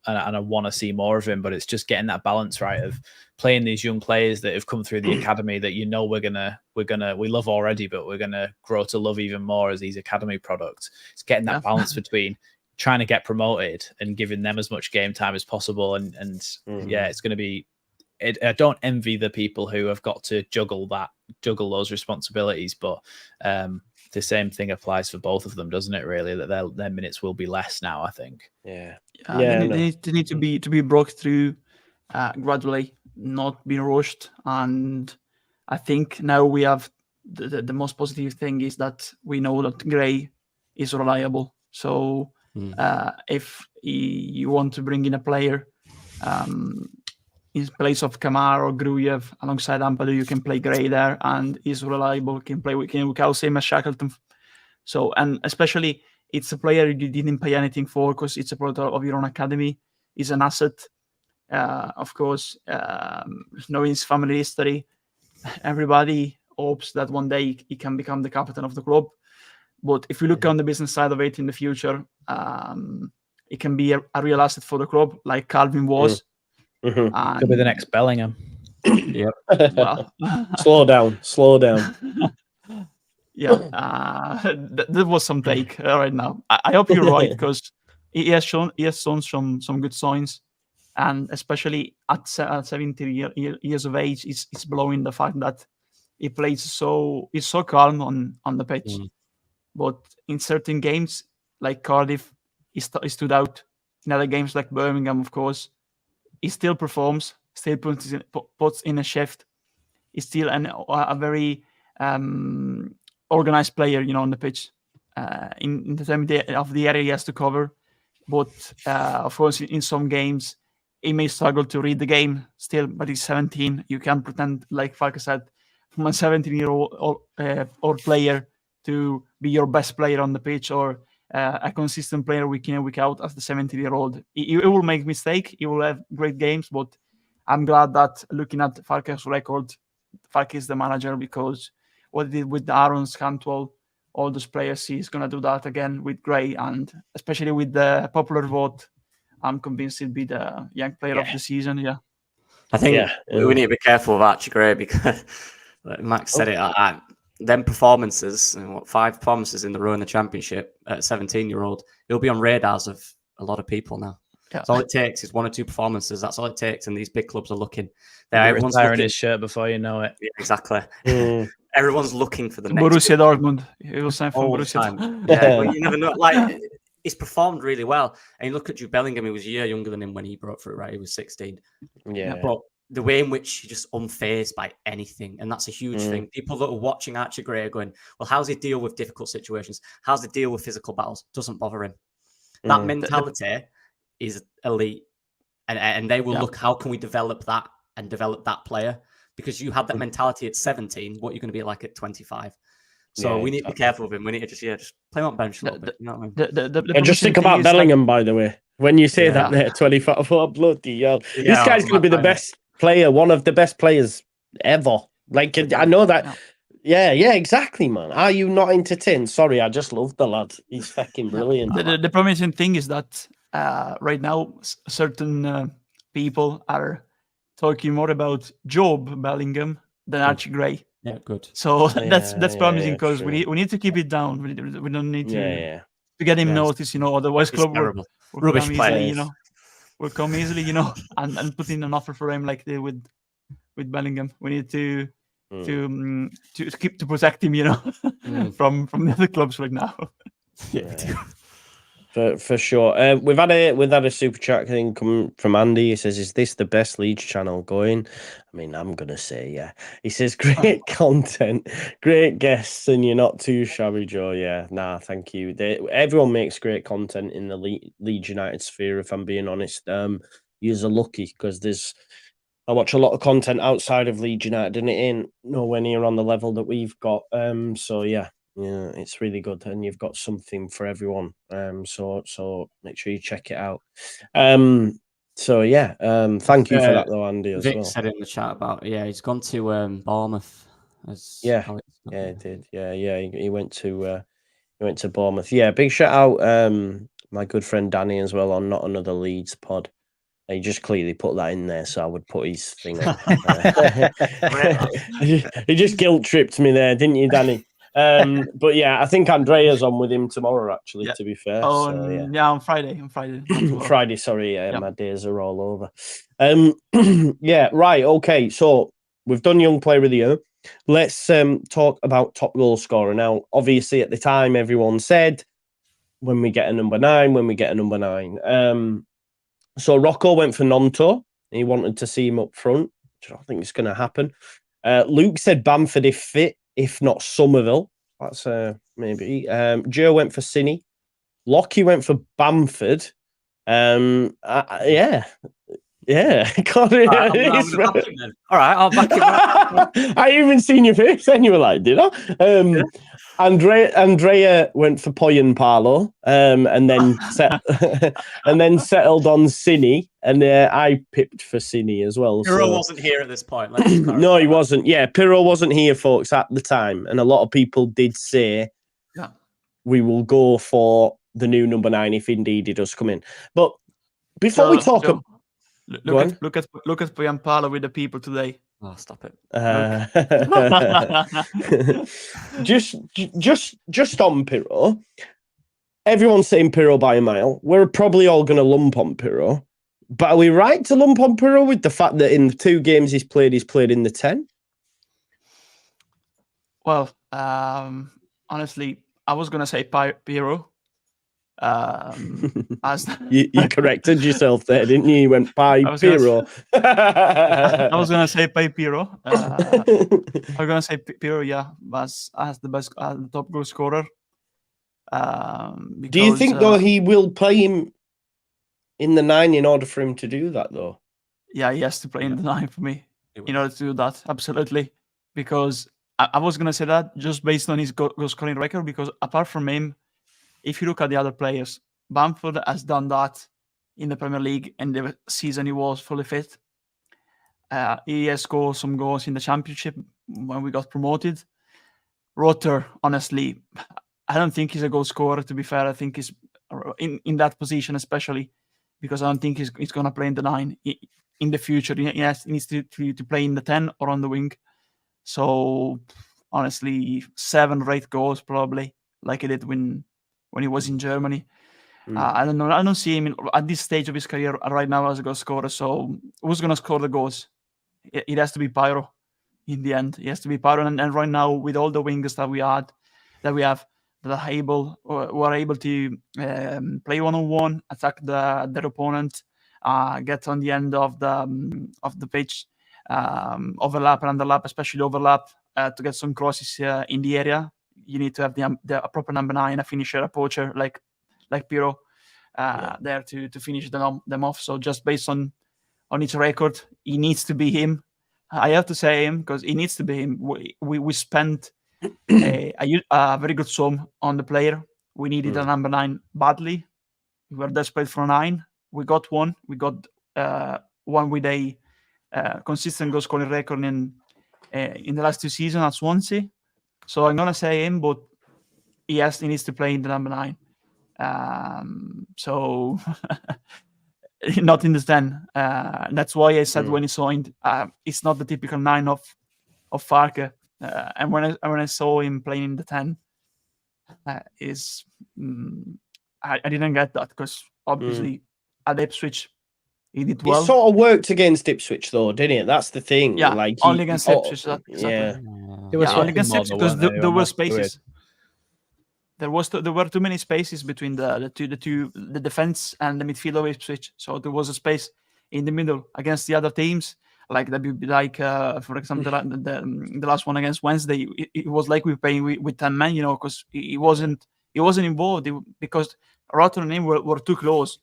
And I want to see more of him, but it's just getting that balance right of playing these young players that have come through the academy that we love already, but we're gonna grow to love even more as these academy products. It's getting that balance between trying to get promoted and giving them as much game time as possible. And yeah, it's going to be. I don't envy the people who have got to juggle those responsibilities, but the same thing applies for both of them, doesn't it? Really, that their minutes will be less now. I think. Yeah. They need to be brought through gradually, not be rushed. And I think now we have the most positive thing is that we know that Gray is reliable. So if you want to bring in a player in place of Kamara or Gruyev alongside Ampadu, you can play Gray there, and he's reliable. Can play week in, week out, same as Shackleton. So, and especially it's a player you didn't pay anything for because it's a product of your own academy. He's an asset. Of course, knowing his family history, everybody hopes that one day he can become the captain of the club. But if you look on the business side of it in the future, it can be a real asset for the club, like Calvin was. Mm-hmm. Could be the next Bellingham. Yep. Well, slow down. Yeah, that was some take right now. I hope you're right, because he has shown some good signs, and especially at 70 years of age, it's blowing the fact that he plays he's so calm on the pitch. But in certain games like Cardiff, he stood out. In other games like Birmingham, of course, he still performs, still puts in a shift. He's still a very organized player, on the pitch. In the time of the area he has to cover. But of course, in some games, he may struggle to read the game still, but he's 17. You can't pretend, like Farke said, from a 17-year-old player to be your best player on the pitch or a consistent player week in and week out as the 17-year-old. He will make mistake. He will have great games, but I'm glad that looking at Farke's record, Farke is the manager, because what he did with Aaron's Cantwell, all those players, he's going to do that again with Gray, and especially with the popular vote, I'm convinced he'll be the young player of the season. Yeah, I think we need to be careful with Archie Gray because, like Max said it, them performances, 5 performances in the row in the championship at 17-year-old, he'll be on radars of a lot of people now. Yeah. That's all it takes is 1 or 2 performances. That's all it takes, and these big clubs are looking. Everyone's retiring his shirt before you know it. Yeah, exactly. Everyone's looking for the next Borussia Dortmund. He will sign for Borussia. Yeah, but you never know. Like, he's performed really well. And you look at Jude Bellingham, he was a year younger than him when he broke through, right? He was 16. Yeah. But the way in which he's just unfazed by anything, and that's a huge thing. People that are watching Archie Gray are going, well, how's he deal with difficult situations? How's he deal with physical battles? Doesn't bother him. That mentality is elite. And they will look, how can we develop that and develop that player? Because you had that mentality at 17, what you're going to be like at 25. So we need to be careful with him. We need to just play him on bench a little bit. You know what I mean? And just think about Bellingham, by the way. When you say that there, 25, oh, bloody hell. This guy's going to be the best player, one of the best players ever. Like, I know that. Yeah, exactly, man. Are you not entertained? Sorry, I just love the lad. He's fucking brilliant. The promising thing is that right now, certain people are talking more about Job Bellingham than Archie Gray. Yeah, good. So that's promising because we need to keep it down. We don't need to get him noticed, otherwise club will rubbish come players. easily, will come easily, and put in an offer for him like they with Bellingham. We need to keep to protect him, from the other clubs right now. For sure. We've had a super chat thing come from Andy. He says, "Is this the best Leeds channel going?" I mean, I'm gonna say yeah. He says, "Great content, great guests, and you're not too shabby, Joe." Yeah, nah, thank you. Everyone makes great content in the Leeds United sphere. If I'm being honest, you're lucky because I watch a lot of content outside of Leeds United, and it ain't nowhere near on the level that we've got. So yeah. Yeah, it's really good, and you've got something for everyone. So make sure you check it out. Thank you for that, though, Andy. As Vic well. said in the chat about he's gone to Bournemouth. He did. He went to Bournemouth. Yeah, big shout out, my good friend Danny as well on Not Another Leeds pod. He just clearly put that in there, so I would put his thing on. He just guilt tripped me there, didn't you, Danny? But yeah, I think Andrea's on with him tomorrow, actually, to be fair. On Friday. Friday, sorry, my days are all over. Right, okay, so we've done Young Player of the Year. Let's talk about top goal scorer. Now, obviously, at the time, everyone said, when we get a number 9. So Rocco went for Nonto. He wanted to see him up front, which I don't think it's going to happen. Luke said Bamford if fit, if not Somerville. That's maybe. Joe went for Cine. Lockie went for Bamford. God, all right, I'll back him up. I even seen your face and you were like, did I? Andrea went for Poyan Parlo, and then settled on Cine, and I pipped for Cine as well. Pirro wasn't here at this point. No, he wasn't. Yeah, Pirro wasn't here, folks, at the time, and a lot of people did say, we will go for the new number 9 if indeed he does come in. But before we talk, look at Poyan Parlo with the people today. Oh, stop it! Just on Pirro. Everyone's saying Pirro by a mile. We're probably all going to lump on Pirro, but are we right to lump on Pirro with the fact that in the 2 games he's played in the 10? Well, honestly, I was going to say Pirro. You corrected yourself there, didn't you? You went Pirro. I was gonna say Pirro. I was gonna say Pirro, as the best, the top goal scorer. Do you think though he will play him in the 9 in order for him to do that though? Yeah, he has to play in the 9 for me in order to do that. Absolutely, because I was gonna say that just based on his goal scoring record. Because apart from him, if you look at the other players, Bamford has done that in the Premier League and the season he was fully fit. He has scored some goals in the Championship when we got promoted. Rotter, honestly, I don't think he's a goal scorer, to be fair. I think he's in that position, especially because I don't think he's going to play in the 9 in the future. He needs to play in the 10 or on the wing. So honestly, 7 or 8 goals probably, like he did when he was in Germany. I don't know. I don't see him at this stage of his career right now as a goal scorer. So who's going to score the goals? It has to be Pyro. In the end, he has to be Pyro. And right now, with all the wingers that we have, that are able to play one-on-one, attack their opponent, get on the end of the pitch, overlap and underlap, especially overlap, to get some crosses in the area. You need to have a proper number 9, a finisher, a poacher like Piro there to finish them off. So just based on its record, he needs to be him. I have to say him because he needs to be him. We spent a very good sum on the player. We needed a number 9 badly. We were desperate for a 9. We got one. We got one with a consistent goal scoring record in the last 2 seasons at Swansea. So I'm gonna say him, but he needs to play in the number 9. So not in the 10. That's why I said when he signed, it's not the typical 9 of Farke. And when I saw him playing in the 10, I didn't get that because obviously at Ipswich he did well. It sort of worked against Ipswich though, didn't it? That's the thing. Yeah, like only against Ipswich. Exactly. Yeah. Only against Ipswich because there were spaces. There were too many spaces between the defense and the midfield of Ipswich. So there was a space in the middle against the other teams. For example, the last one against Wednesday, it was like we were playing with 10 men, because he wasn't involved because Rotter and him were too close,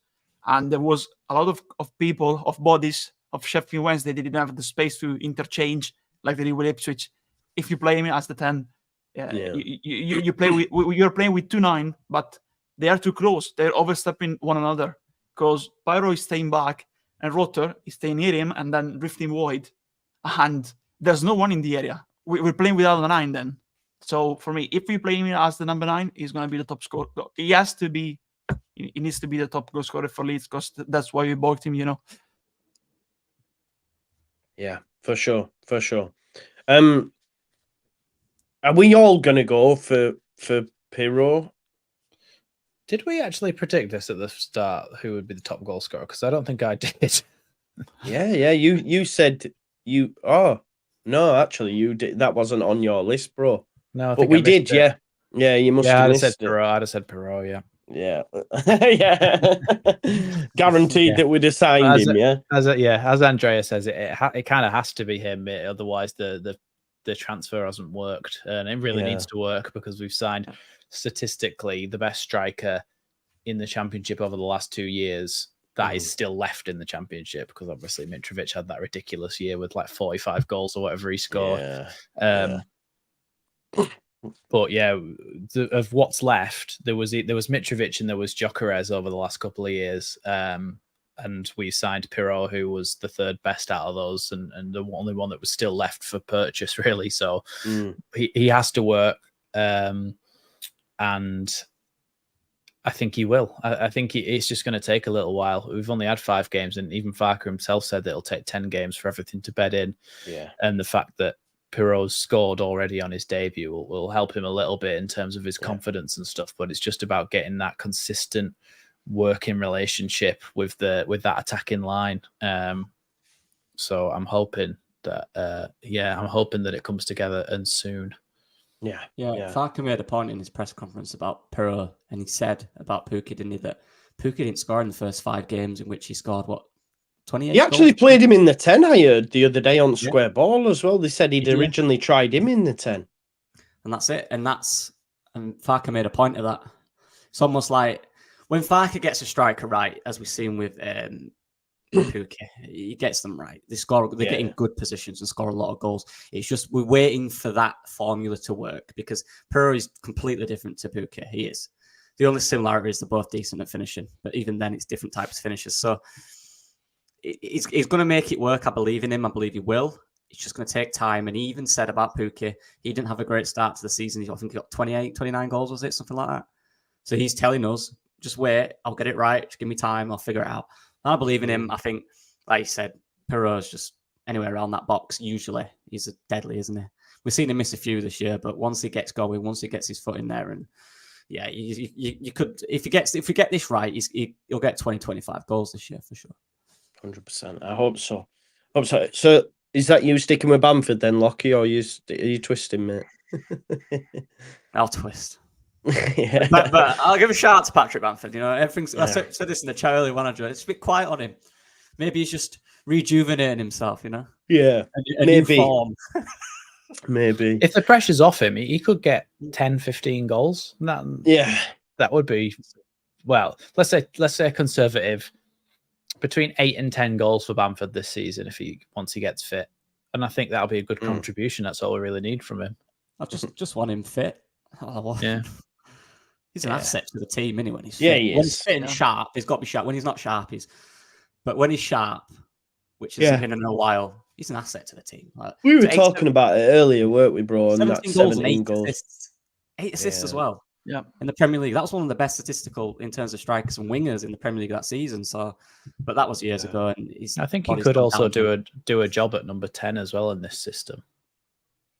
and there was a lot of people, of bodies of Sheffield Wednesday. They didn't have the space to interchange like they did with Ipswich. If you play him as the 10, you play with you're playing with 2-9, but they are too close. They're overstepping one another because Pyro is staying back and Rotter is staying near him and then drifting wide, and there's no one in the area. We're playing without a 9 then. So for me, if we play him as the number 9, he's going to be the top scorer. He needs to be the top goal scorer for Leeds because that's why we bought him. Yeah, for sure. Are we all gonna go for Pirro? Did we actually predict this at the start? Who would be the top goal scorer? Because I don't think I did. Yeah. You said you. Oh no, actually, you did. That wasn't on your list, bro. No, but we did. Yeah. You must. Yeah, have I'd have missed said Pirro. I'd have said Pirro. Yeah. Yeah. Guaranteed that we'd have signed him. Yeah. As Andrea says, it kind of has to be him. Otherwise, the transfer hasn't worked, and it really needs to work because we've signed statistically the best striker in the Championship over the last 2 years that is still left in the Championship, because obviously Mitrovic had that ridiculous year with like 45 goals or whatever he scored. But yeah, of what's left, there was Mitrovic and there was Gyökeres over the last couple of years. And we signed Pirro, who was the 3rd best out of those, and the only one that was still left for purchase, really. So he has to work, and I think he will. I think it's just going to take a little while. We've only had 5 games, and even Farke himself said that it'll take 10 games for everything to bed in. Yeah, and the fact that Pirro's scored already on his debut will help him a little bit in terms of his confidence and stuff. But it's just about getting that consistent working relationship with that attacking line. So I'm hoping that it comes together and soon. Yeah. Farke made a point in his press conference about Pirro, and he said about Pukki, didn't he, that Pukki didn't score in the first 5 games in which he scored 28 He actually goals? played him in the 10, I heard the other day on Square Ball as well. They said he'd originally tried him in the 10. And that's it. And Farke made a point of that. It's almost like when Farke gets a striker right, as we've seen with Pukki, he gets them right. They get in good positions and score a lot of goals. It's just we're waiting for that formula to work, because Pirro is completely different to Pukki. He is. The only similarity is they're both decent at finishing, but even then it's different types of finishes. So he's going to make it work. I believe in him. I believe he will. it's just going to take time. And he even said about Pukki, he didn't have a great start to the season. I think he got 28, 29 goals, was it? Something like that. So he's telling us, just wait, I'll get it right. Just give me time, I'll figure it out. And I believe in him. I think, like you said, Pirot's just anywhere around that box, usually. He's deadly, isn't he? We've seen him miss a few this year, but once he gets going, once he gets his foot in there, and yeah, you could, if we get this right, he'll get 20, 25 goals this year for sure. 100%. I hope so. So is that you sticking with Bamford then, Lockie, or are you twisting, mate? I'll twist. Yeah. But I'll give a shout out to Patrick Bamford. You know, everything's. I said this in the chat earlier when I joined. It's a bit quiet on him. Maybe he's just rejuvenating himself. You know. Yeah. A new form. Maybe. If the pressure's off him, he could get 10, 15 goals. That would be, well, let's say conservative, between 8 and 10 goals for Bamford this season once he gets fit. And I think that'll be a good contribution. That's all we really need from him. I just want him fit. Yeah. He's an asset to the team anyway. He's fit. When he's fit and sharp, he's got to be sharp. When he's not sharp, but when he's sharp, which has been in a while, he's an asset to the team. We were talking about it earlier, weren't we, bro? And 17 goals. 8 assists as well. Yeah. In the Premier League. That was one of the best statistical in terms of strikers and wingers in the Premier League that season. So, but that was years ago. And I think he could also do a job at number 10 as well in this system.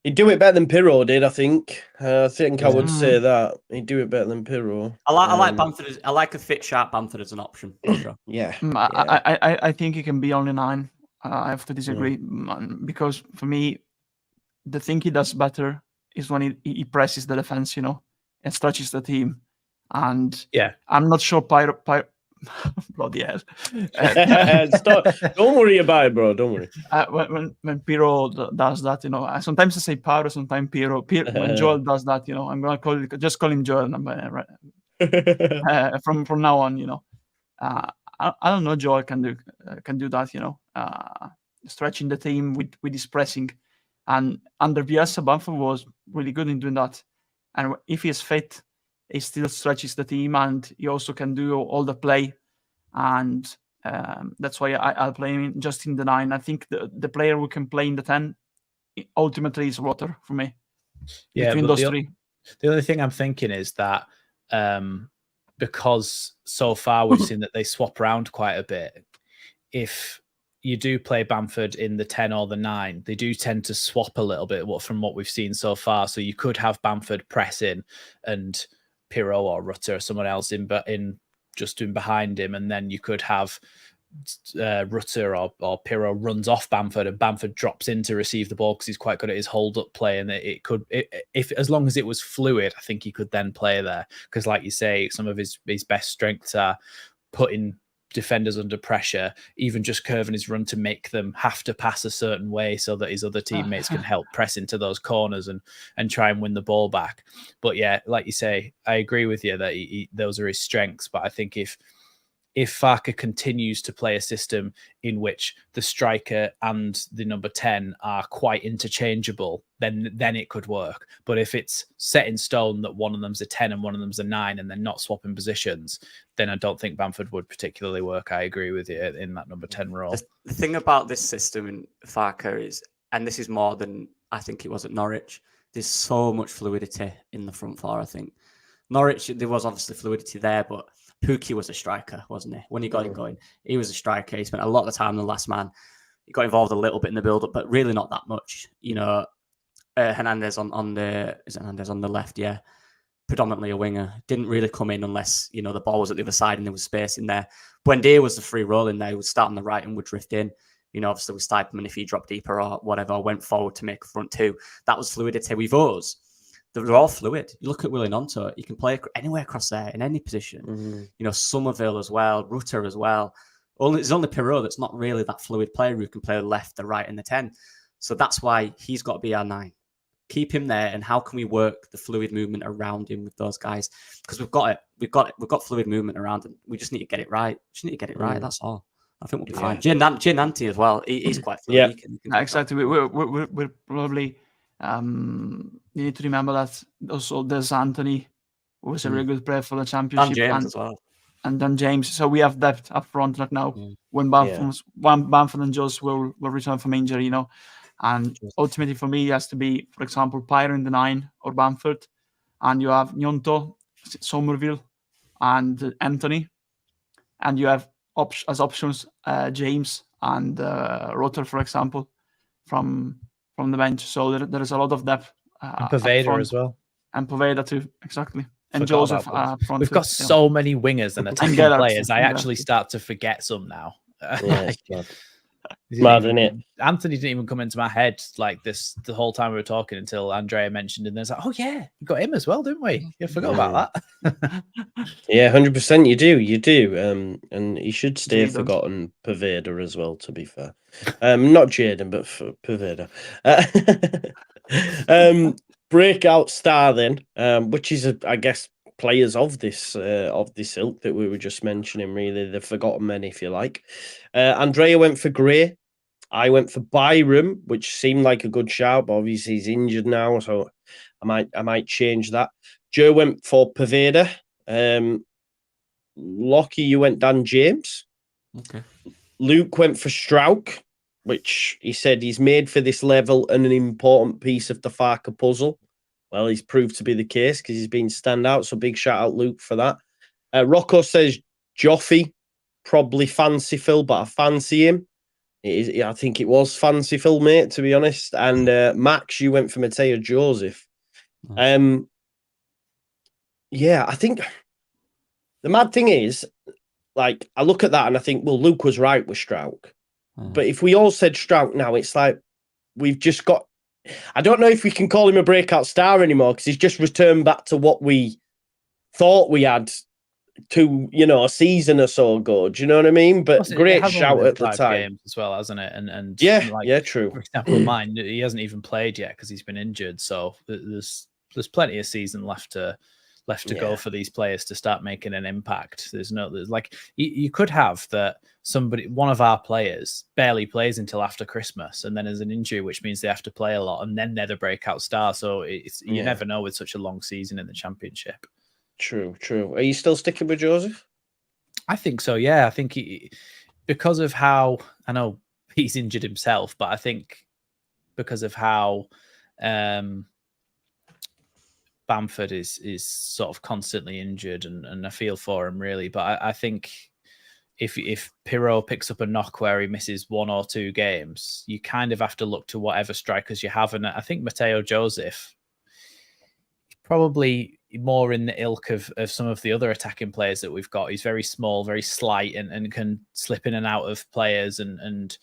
He'd do it better than Pirot did, I think. I would say that. He'd do it better than Pirot. I like Bamford. I like a fit, sharp Bamford as an option. For sure. Yeah. I think he can be only 9. I have to disagree because for me, the thing he does better is when he presses the defense, you know, and stretches the team. And I'm not sure bloody hell. Don't worry about it, bro. Don't worry. When Pirot does that, you know, sometimes I say Pyro, sometimes Pirot. When Joel does that, you know, I'm gonna call him Joel from now on, you know. I don't know. Joel can do that, you know, stretching the team with his pressing, and under Bielsa, Bamford was really good in doing that. And if he is fit, he still stretches the team, and he also can do all the play, and that's why I'll play him just in the 9. I think the player who can play in the 10 ultimately is Rutter for me. Yeah, between those 3. The only thing I'm thinking is that because so far we've seen that they swap around quite a bit. If you do play Bamford in the 10 or the 9, they do tend to swap a little bit from what we've seen so far. So you could have Bamford pressing and Pirot or Rutter or someone else in behind him, and then you could have Rutter or Pirot runs off Bamford, and Bamford drops in to receive the ball because he's quite good at his hold-up play, and if as long as it was fluid, I think he could then play there, because like you say, some of his best strengths are putting defenders under pressure, even just curving his run to make them have to pass a certain way so that his other teammates can help press into those corners and try and win the ball back. But yeah, like you say, I agree with you that those are his strengths. But I think if Farke continues to play a system in which the striker and the number 10 are quite interchangeable, then it could work. But if it's set in stone that one of them's a 10 and one of them's a 9 and they're not swapping positions, then I don't think Bamford would particularly work. I agree with you in that number 10 role. The thing about this system in Farke is, and this is more than I think it was at Norwich, there's so much fluidity in the front four, I think. Norwich, there was obviously fluidity there, but Pukki was a striker, wasn't he? When he got him going, he was a striker. He spent a lot of the time the last man. He got involved a little bit in the build-up, but really not that much. You know, Hernandez on the left, yeah, predominantly a winger. Didn't really come in unless, you know, the ball was at the other side and there was space in there. Buendia was the free roll in there. He would start on the right and would drift in. You know, obviously with Stipeman, if he dropped deeper or whatever, went forward to make a front 2. That was fluidity. With us, they're all fluid. You look at Willie Nonto, he can play anywhere across there, in any position. Mm-hmm. You know, Somerville as well, Rutter as well. There's only Pirot that's not really that fluid player who can play the left, the right, and the 10. So that's why he's got to be our 9. Keep him there, and how can we work the fluid movement around him with those guys? Because we've got it. We've got fluid movement around him. We just need to get it right. That's all. I think we'll be fine. Giananti as well. He's quite fluid. Yeah, exactly. We're probably... you need to remember that also there's Anthony, who was a really good player for the championship, and James as well, and then James. So we have depth up front right now. When Bamford and Jones will return from injury, you know, And ultimately, for me, it has to be, for example, Pyro in the 9 or Bamford, and you have Nyonto, Somerville, and Anthony, and you have as options James and Rotter, for example, from the bench. So there is a lot of depth. And Poveda as well. And Poveda too, exactly. And Forgot Joseph about up front. We've got so many wingers and attacking Gerrard, players. I yeah. actually start to forget some now. Yeah, mad, isn't it? Anthony didn't even come into my head like this the whole time we were talking until Andrea mentioned it. And then it's like, oh yeah, we got him as well, didn't we? You forgot about that. Yeah, 100%. You do. And he should stay Jadon. forgotten. Poveda as well, to be fair. Not Jaden, but for Poveda. Breakout star then, which is I guess players of this ilk that we were just mentioning. Really, the forgotten men, if you like. Andrea went for Gray. I went for Byram, which seemed like a good shout, but obviously he's injured now, so I might change that. Joe went for Poveda. Lockie, you went Dan James. Okay. Luke went for Strauch, which he said he's made for this level and an important piece of the Farke puzzle. Well, he's proved to be the case because he's been standout. So big shout out, Luke, for that. Rocco says Joffy, probably fancy Phil, but I fancy him. I think it was fancy Phil, mate, to be honest. And Max, you went for Mateo Joseph. Nice. Yeah, I think the mad thing is, like, I look at that and I think, well, Luke was right with Strauch. But if we all said Strauch now, it's like we've just got... I don't know if we can call him a breakout star anymore because he's just returned back to what we thought we had a season or so ago. Do you know what I mean? But great shout at the time. Games as well, hasn't it? And yeah, true. For example, mine, he hasn't even played yet because he's been injured. So there's plenty of season left to go for these players to start making an impact. There's like you could have that one of our players barely plays until after Christmas and then there's an injury, which means they have to play a lot and then they're the breakout star. So you never know with such a long season in the championship. True. Are you still sticking with Joseph? I think so. Yeah, I think because of how I know he's injured himself, but I think because of how Bamford is sort of constantly injured, and I feel for him really. But I think if Pirro picks up a knock where he misses 1 or 2 games, you kind of have to look to whatever strikers you have. And I think Mateo Joseph probably more in the ilk of some of the other attacking players that we've got. He's very small, very slight, and can slip in and out of players and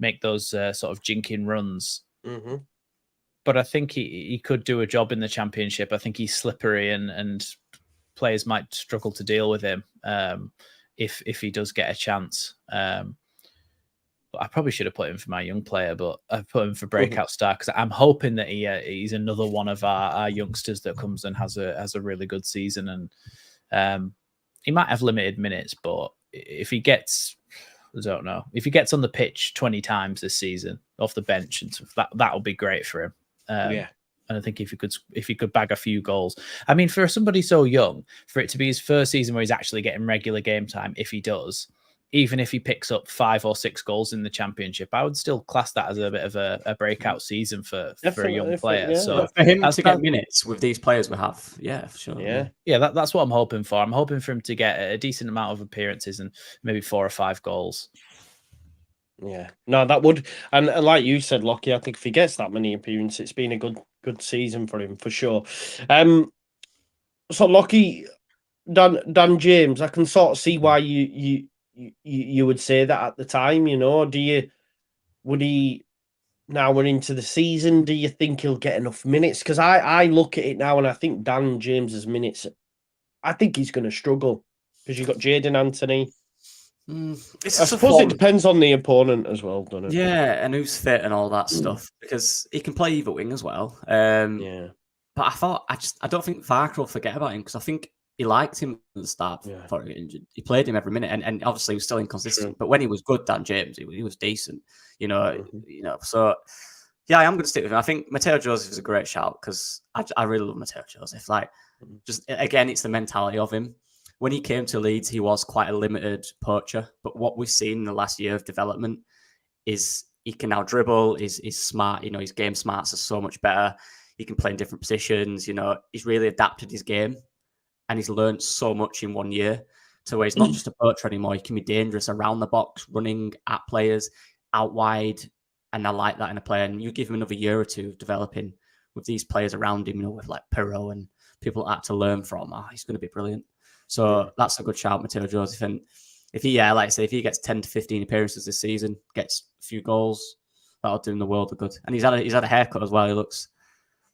make those sort of jinking runs. Mm-hmm. But I think he could do a job in the championship. I think he's slippery and players might struggle to deal with him if he does get a chance. But I probably should have put him for my young player, but I've put him for breakout star because I'm hoping that he's another one of our youngsters that comes and has a really good season. And he might have limited minutes, but if he gets... I don't know. If he gets on the pitch 20 times this season off the bench and stuff, that'll be great for him. And I think if he could bag a few goals, I mean, for somebody so young, for it to be his first season where he's actually getting regular game time, if he does, even if he picks up 5 or 6 goals in the championship, I would still class that as a bit of a breakout season for a young player. Yeah. So for him to get minutes with these players we have, yeah, for sure. Yeah, that's what I'm hoping for. I'm hoping for him to get a decent amount of appearances and maybe 4 or 5 goals. Yeah, no, that would, and like you said, Lockie, I think if he gets that many appearances, it's been a good season for him for sure. So Lockie, Dan James, I can sort of see why you would say that at the time. You know, would he? Now we're into the season. Do you think he'll get enough minutes? Because I look at it now and I think Dan James's minutes, I think he's going to struggle because you've got Jadon Anthony. I suppose it depends on the opponent as well, doesn't it? Yeah, and who's fit and all that stuff, because he can play either wing as well. Yeah. But I don't think Farke will forget about him because I think he liked him at the start before he got injured. He played him every minute, and obviously he was still inconsistent. True. But when he was good, Dan James, he was decent. You know. So yeah, I am going to stick with him. I think Mateo Joseph is a great shout because I really love Mateo Joseph. Like, just again, it's the mentality of him. When he came to Leeds, he was quite a limited poacher. But what we've seen in the last year of development is he can now dribble. He's smart. His game smarts are so much better. He can play in different positions. He's really adapted his game, and he's learned so much in 1 year to where he's not just a poacher anymore. He can be dangerous around the box, running at players, out wide, and I like that in a player. And you give him another year or two of developing with these players around him, with like Pirro and people like that to learn from. He's going to be brilliant. So that's a good shout, Matteo Joseph. And if he gets 10 to 15 appearances this season, gets a few goals, that'll do him the world of good. And he's had a haircut as well. He looks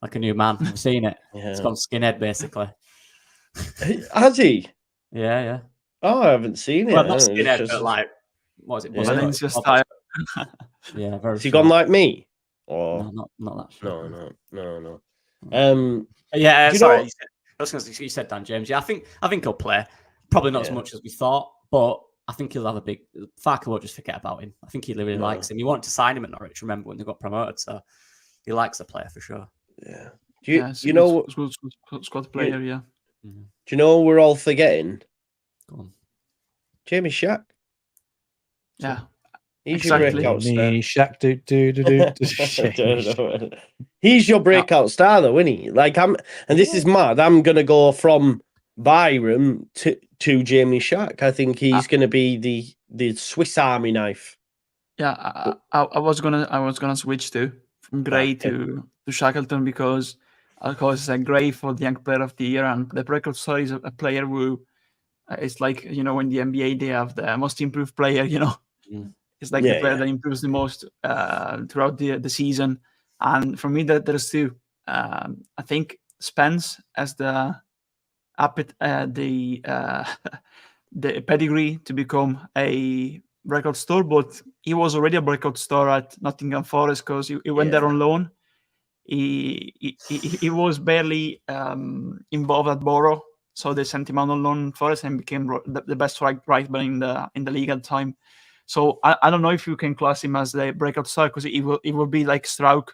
like a new man. I've seen it. Yeah. It's gone skinhead basically. Has he? Yeah. Oh, I haven't seen it. Well, not skinhead, but like, what was it? Valencia style. Yeah, very. Has he gone like me? Or No, not that. Short. No. Yeah, you sorry. know- You said Dan James. Yeah, I think he'll play. Probably not as much as we thought, but I think he'll have a big. Farke won't just forget about him. I think he really likes him. He wanted to sign him at Norwich. Remember when they got promoted? So he likes the player for sure. Yeah. Squad player. Yeah. Do you know what we're all forgetting? Go on. Jamie Shack. Yeah. He's Exactly. your breakout star. Me, Shaq, do. He's your breakout star, though, isn't he? Like and this is mad. I'm gonna go from Byram to Jamie Shack. I think he's gonna be the Swiss Army knife. Yeah, I was gonna switch from Gray to Shackleton because of course Gray for the young player of the year, and the Breakout star is a player who it's like when the NBA they have the most improved player. It's like the player that improves the most throughout the season. And for me, there's two. I think Spence as the pedigree to become a breakout star, but he was already a breakout star at Nottingham Forest because he went there on loan. He was barely involved at Borough, so they sent him on loan Forest and became the best right back in the league at the time. So I don't know if you can class him as the breakout star because it will be like Struijk.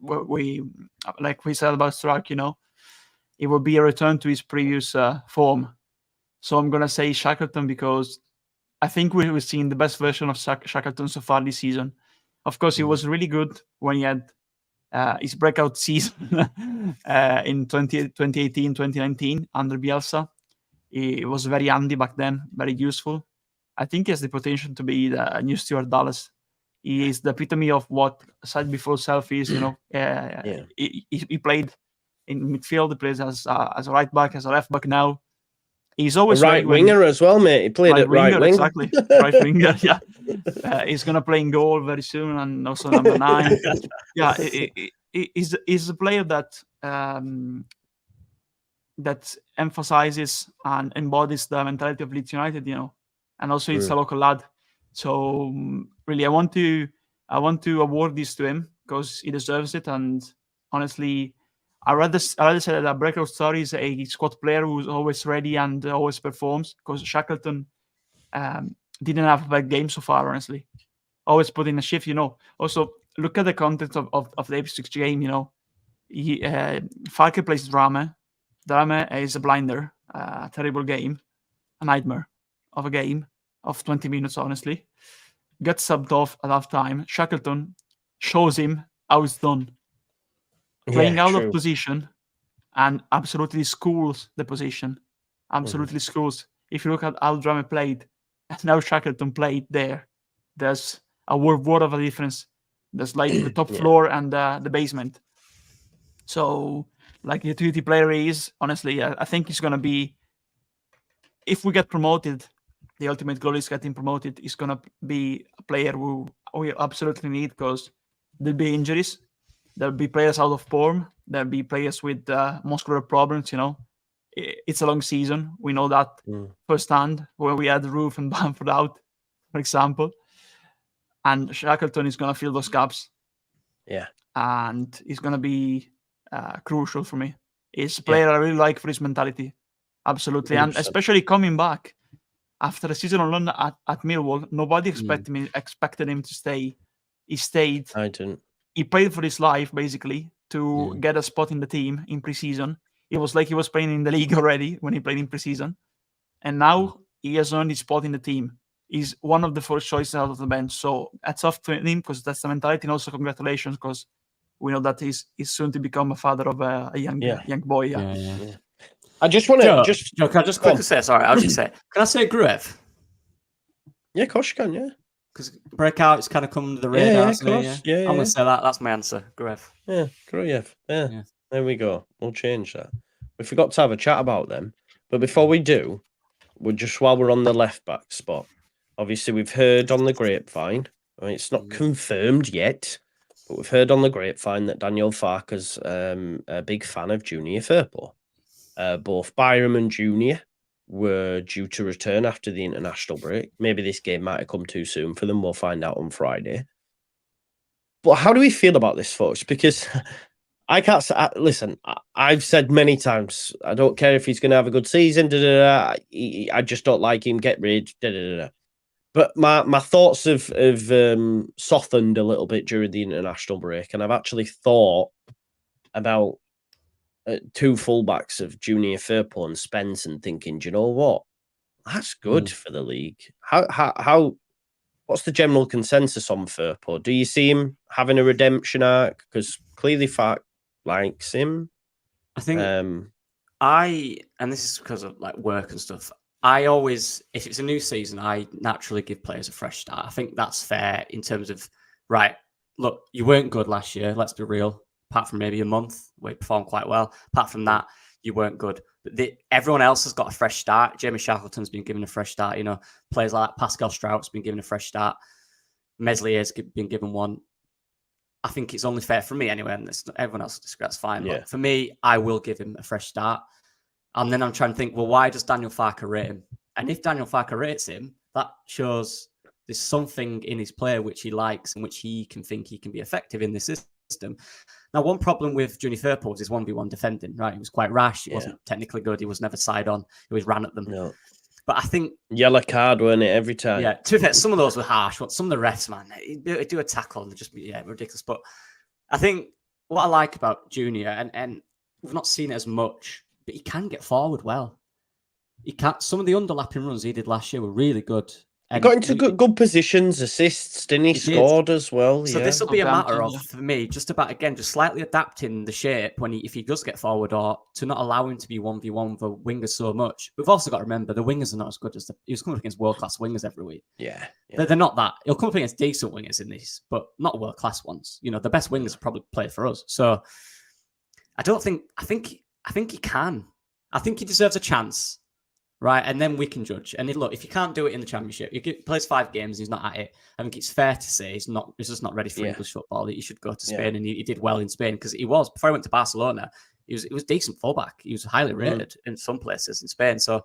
We said about Struijk, it will be a return to his previous form. So I'm gonna say Shackleton because I think we've seen the best version of Shackleton so far this season. Of course, he was really good when he had his breakout season in 2018, 2019 under Bielsa. He was very handy back then, very useful. I think he has the potential to be the new Stuart Dallas. He is the epitome of what side before self is. He played in midfield. He plays as a right back, as a left back now. He's always a right winger as well, mate. He played at right wing. Exactly, right winger. Yeah, he's gonna play in goal very soon, and also number 9. Yeah, he's a player that that emphasizes and embodies the mentality of Leeds United. And also it's a local lad. So really, I want to award this to him because he deserves it. And honestly, I rather say that a breakout star is a squad player who's always ready and always performs. Because Shackleton didn't have a bad game so far. Honestly, always put in a shift. Also look at the content of the Ipswich game. Farke plays Drama. Drama is a blinder, a terrible game, a nightmare of a game of 20 minutes, honestly. Gets subbed off at half time. Shackleton shows him how it's done. Playing out of position and absolutely schools the position. Absolutely schools. If you look at how Drama played and now Shackleton played there's a world of a difference. There's like the top floor and the basement. So, like the utility player is, honestly, I think he's going to be, if we get promoted, the ultimate goal is getting promoted. He's going to be a player who we absolutely need because there'll be injuries. There'll be players out of form. There'll be players with muscular problems, It's a long season. We know that firsthand where we had Roof and Bamford out, for example. And Shackleton is going to fill those gaps. Yeah. And he's going to be crucial for me. He's a player I really like for his mentality. Absolutely. 100%. And especially coming back after a season on loan at Millwall, nobody expected him to stay. He stayed. I didn't. He played for his life, basically, to get a spot in the team in pre-season. It was like he was playing in the league already when he played in pre-season. And now he has earned his spot in the team. is one of the first choices out of the bench. So hats off to him because that's the mentality, and also congratulations because we know that he's soon to become a father of a young boy. Yeah. I just want to Joe, can I just quickly say, sorry, I'll just say, can I say Gruev? Yeah, of course you can, yeah. Because Breakout is kind of come to the radar. Yeah, of course. Yeah, I'm going to say that. That's my answer, Gruev. Yeah, Gruev. Yeah, there we go. We'll change that. We forgot to have a chat about them. But before we do, while we're on the left back spot, obviously we've heard on the grapevine, I mean, it's not confirmed yet, but we've heard on the grapevine that Daniel Farke's a big fan of Junior Firpo. Both Byram and Junior were due to return after the international break. Maybe this game might have come too soon for them. We'll find out on Friday. But how do we feel about this, folks? Because I can't say, listen, I've said many times, I don't care if he's going to have a good season. I just don't like him. Get rid. But my thoughts have softened a little bit during the international break. And I've actually thought about two fullbacks of Junior Firpo and Spence and thinking, do you know what? That's good for the league. What's the general consensus on Firpo? Do you see him having a redemption arc? Because clearly Farke likes him. I think and this is because of like work and stuff, I always, if it's a new season, I naturally give players a fresh start. I think that's fair in terms of, right, look, you weren't good last year, let's be real. Apart from maybe a month where you performed quite well. Apart from that, you weren't good. But everyone else has got a fresh start. Jamie Shackleton's been given a fresh start. You know, players like Pascal Strout's been given a fresh start. Meslier's been given one. I think it's only fair for me anyway, and everyone else disagrees, that's fine. Yeah. But for me, I will give him a fresh start. And then I'm trying to think, well, why does Daniel Farke rate him? And if Daniel Farke rates him, that shows there's something in his play which he likes and which he can think he can be effective in this system. Now, one problem with Junior Firpo was his 1v1 defending, right? He was quite rash. He wasn't technically good. He was never side on. He always ran at them. No. But I think... Yellow card, weren't it, every time? Yeah, to be fair, some of those were harsh. Some of the refs, man, they do a tackle and they're just ridiculous. But I think what I like about Junior, and we've not seen it as much, but he can get forward well. He can. Some of the underlapping runs he did last year were really good. He got into good positions, assists, didn't he? Scored as well. So this will be a matter of, for me, just about, again, just slightly adapting the shape if he does get forward, or to not allow him to be 1v1 for wingers so much. We've also got to remember the wingers are not as good as he was coming up against world-class wingers every week. Yeah. They're not that. He'll come up against decent wingers in these, but not world-class ones. You know, the best wingers probably play for us. So I think he can. I think he deserves a chance. Right, and then we can judge. And look, if you can't do it in the Championship, he plays 5 games, he's not at it. I think it's fair to say he's just not ready for English football. That he should go to Spain, and he did well in Spain because he was, before he went to Barcelona, he was decent fullback. He was highly rated in some places in Spain. So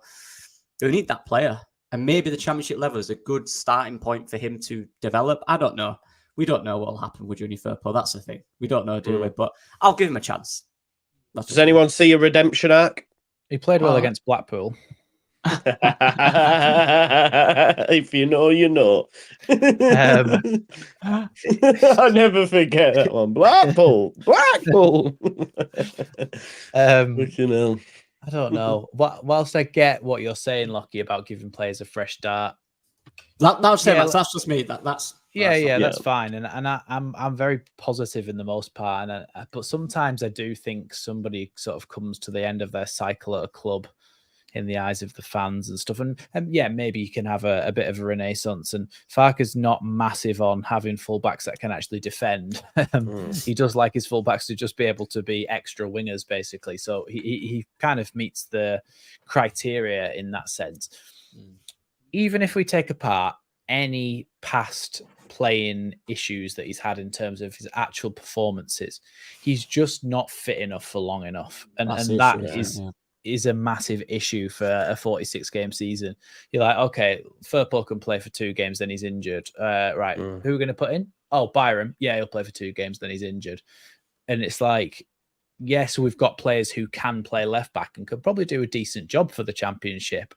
we need that player, and maybe the Championship level is a good starting point for him to develop. I don't know. We don't know what will happen with Junior Firpo. That's the thing. We don't know, do we? But I'll give him a chance. Does anyone see a redemption arc? He played well against Blackpool. If you know, you know. I'll never forget that one. Blackpool. I don't know. Whilst I get what you're saying, Lockie, about giving players a fresh start, that's just me. That's fine, and I'm very positive in the most part. But sometimes I do think somebody sort of comes to the end of their cycle at a club in the eyes of the fans and stuff. And maybe you can have a bit of a renaissance. And Farke's not massive on having fullbacks that can actually defend. He does like his fullbacks to just be able to be extra wingers, basically. So he kind of meets the criteria in that sense. Even if we take apart any past playing issues that he's had in terms of his actual performances, he's just not fit enough for long enough. And that is a massive issue for a 46-game season. You're like, okay, Firpo can play for 2 games, then he's injured. Who are we going to put in? Oh, Byram. Yeah, he'll play for 2 games, then he's injured. And it's like, yes, we've got players who can play left back and could probably do a decent job for the Championship.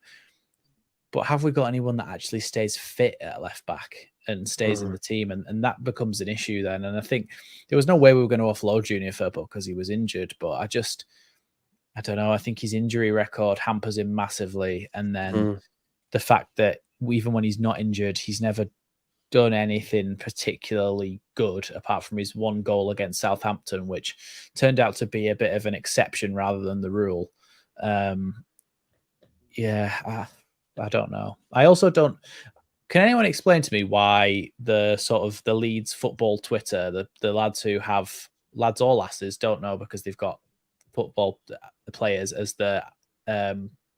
But have we got anyone that actually stays fit at left back and stays in the team? And that becomes an issue then. And I think there was no way we were going to offload Junior Firpo because he was injured. But I don't know. I think his injury record hampers him massively. And then the fact that even when he's not injured, he's never done anything particularly good apart from his one goal against Southampton, which turned out to be a bit of an exception rather than the rule. I don't know. I also don't. Can anyone explain to me why the sort of the Leeds football Twitter, the lads who have lads or lasses don't know because they've got football players as the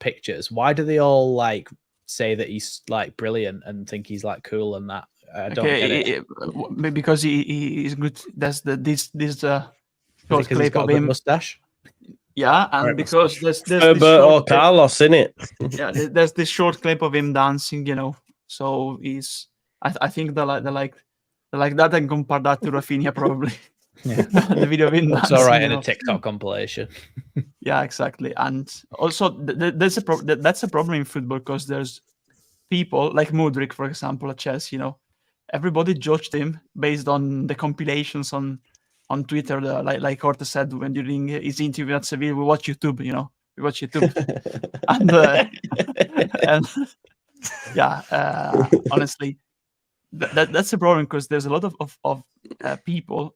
pictures. Why do they all like say that he's like brilliant and think he's like cool and that? I don't get it. Because he is good. That's this short Because he's clip got of a good him. mustache. Yeah, and Right, because there's this Herbert or short clip- Carlos, innit? yeah, there's this short clip of him dancing, you know. So he's, I think they like that and compare that to Rafinha probably. Yeah. The video of him Looks dancing. all right you in know. a TikTok compilation. Yeah, exactly. And also, that's a problem in football because there's people like Mudryk, for example, at Chelsea. You know, everybody judged him based on the compilations on Twitter. Like Horta said when during his interview at Seville, we watch YouTube. You know, we watch YouTube, and yeah, honestly, that's a problem because there's a lot of people,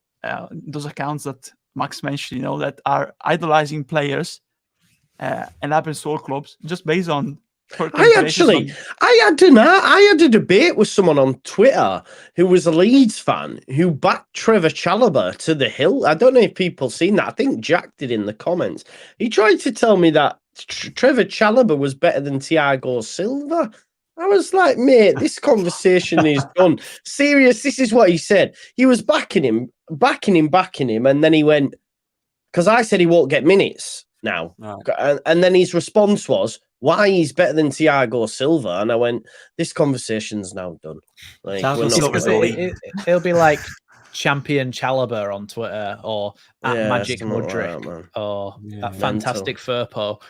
those accounts that Max mentioned, you know, that are idolizing players and happens to all clubs just based on. I had a debate with someone on Twitter who was a Leeds fan who backed Trevor Chalobah to the hill. I don't know if people seen that. I think Jack did in the comments. He tried to tell me that Trevor Chalobah was better than Thiago Silva. I was like, mate, this conversation is done. Serious, this is what he said. He was backing him, and then he went, because I said he won't get minutes now. No. And then his response was, why he's better than Thiago Silva? And I went, this conversation's now done. Like, Thiago we're not Silva's playing. It'll be like Champion Chalobah on Twitter or at Magic something like Mudryk that, man. or Yeah. at Fantastic Firpo.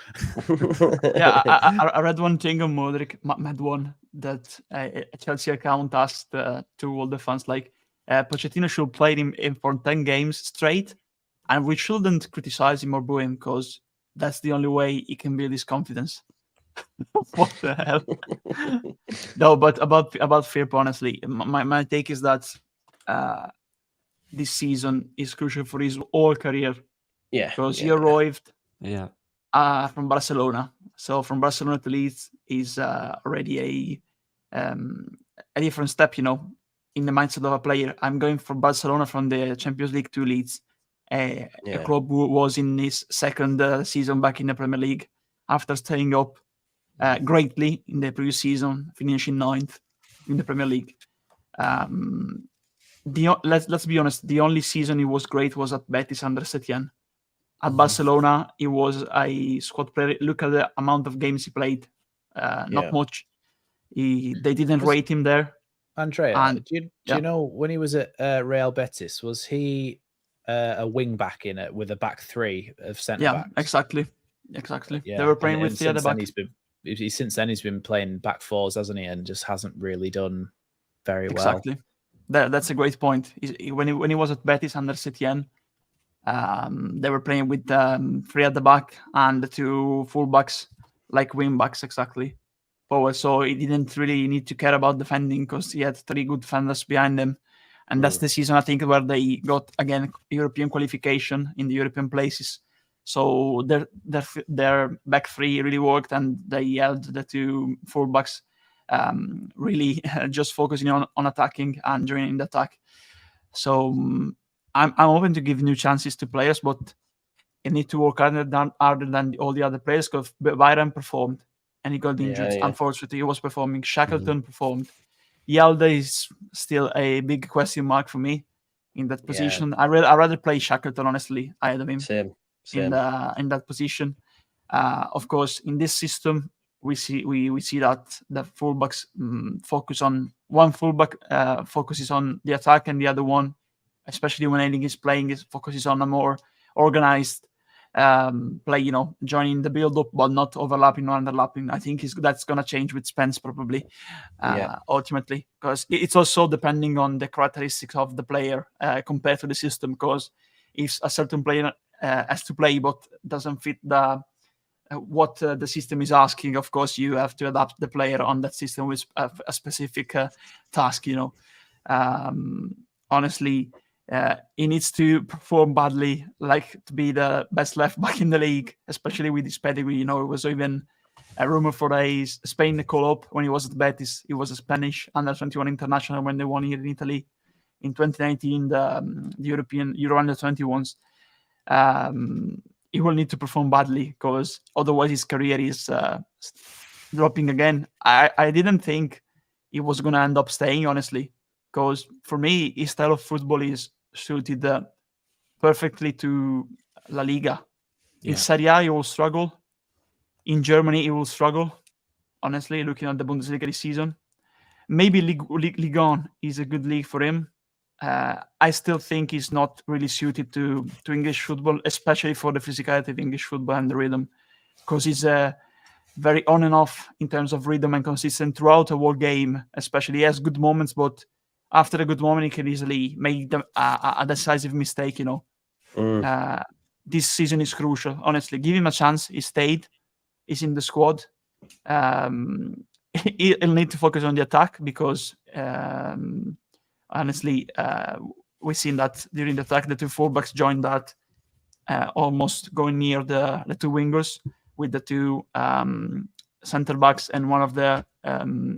Yeah, I read one thing on Modric, mad one, that a Chelsea account asked to all the fans, like, Pochettino should play him for 10 games straight, and we shouldn't criticize him or boo him because that's the only way he can build his confidence. What the hell? No, but about Firpo, honestly, my take is that this season is crucial for his whole career. Yeah. Because he arrived Yeah. from Barcelona. So from Barcelona to Leeds is already a different step, you know, in the mindset of a player. I'm going from Barcelona from the Champions League to Leeds, a club who was in his second season back in the Premier League after staying up greatly in the previous season, finishing 9th in the Premier League. Let's be honest, the only season he was great was at Betis under Setien. At Barcelona, he was a squad player. Look at the amount of games he played. Not much. They didn't rate him there. Andrea, do you know when he was at Real Betis, was he a wing back in it with a back three of centre backs? Exactly. Yeah. They were playing with the other back. Since then he's been playing back fours, hasn't he? And just hasn't really done very well. Exactly. That's a great point. When he was at Betis under Setien, they were playing with 3 at the back and the 2 fullbacks, like wing backs, exactly. Forward. So he didn't really need to care about defending because he had 3 good defenders behind them. And that's the season, I think, where they got, again, European qualification in the European places. So their back 3 really worked, and they held the 2 fullbacks really just focusing on attacking and joining the attack. So I'm open to give new chances to players, but you need to work harder than all the other players because Byron performed and he got injured. Unfortunately, he was performing. Shackleton performed. Yalda is still a big question mark for me in that position. I'd rather play Shackleton, honestly, ahead of him. Same. In that position. Of course, in this system, we see that the fullbacks focus on one fullback focuses on the attack, and the other one, especially when Ailing is playing, focuses on a more organized play. You know, joining the build-up but not overlapping or underlapping. I think that's gonna change with Spence probably, ultimately, because it's also depending on the characteristics of the player compared to the system. Because if a certain player has to play but doesn't fit the what the system is asking. Of course, you have to adapt the player on that system with a specific task. Honestly, he needs to perform badly, like to be the best left back in the league, especially with his pedigree. It was even a rumor for days. Spain call up when he was at Betis. He was a Spanish under-21 international when they won here in Italy in 2019, the European Euro under-21s. He will need to perform badly because otherwise his career is dropping again. I didn't think he was going to end up staying, honestly, because for me, his style of football is suited perfectly to La Liga. In Serie A, he will struggle. In Germany, he will struggle. Honestly, looking at the Bundesliga this season, maybe Ligue 1 is a good league for him. I still think he's not really suited to English football, especially for the physicality of English football and the rhythm, because he's very on and off in terms of rhythm and consistent throughout the whole game. Especially, he has good moments, but after a good moment, he can easily make a decisive mistake. This season is crucial. Honestly, give him a chance. He stayed. He's in the squad. He'll need to focus on the attack because. Honestly, we've seen that during the attack, the two fullbacks joined that, almost going near the two wingers with the two center backs and one of the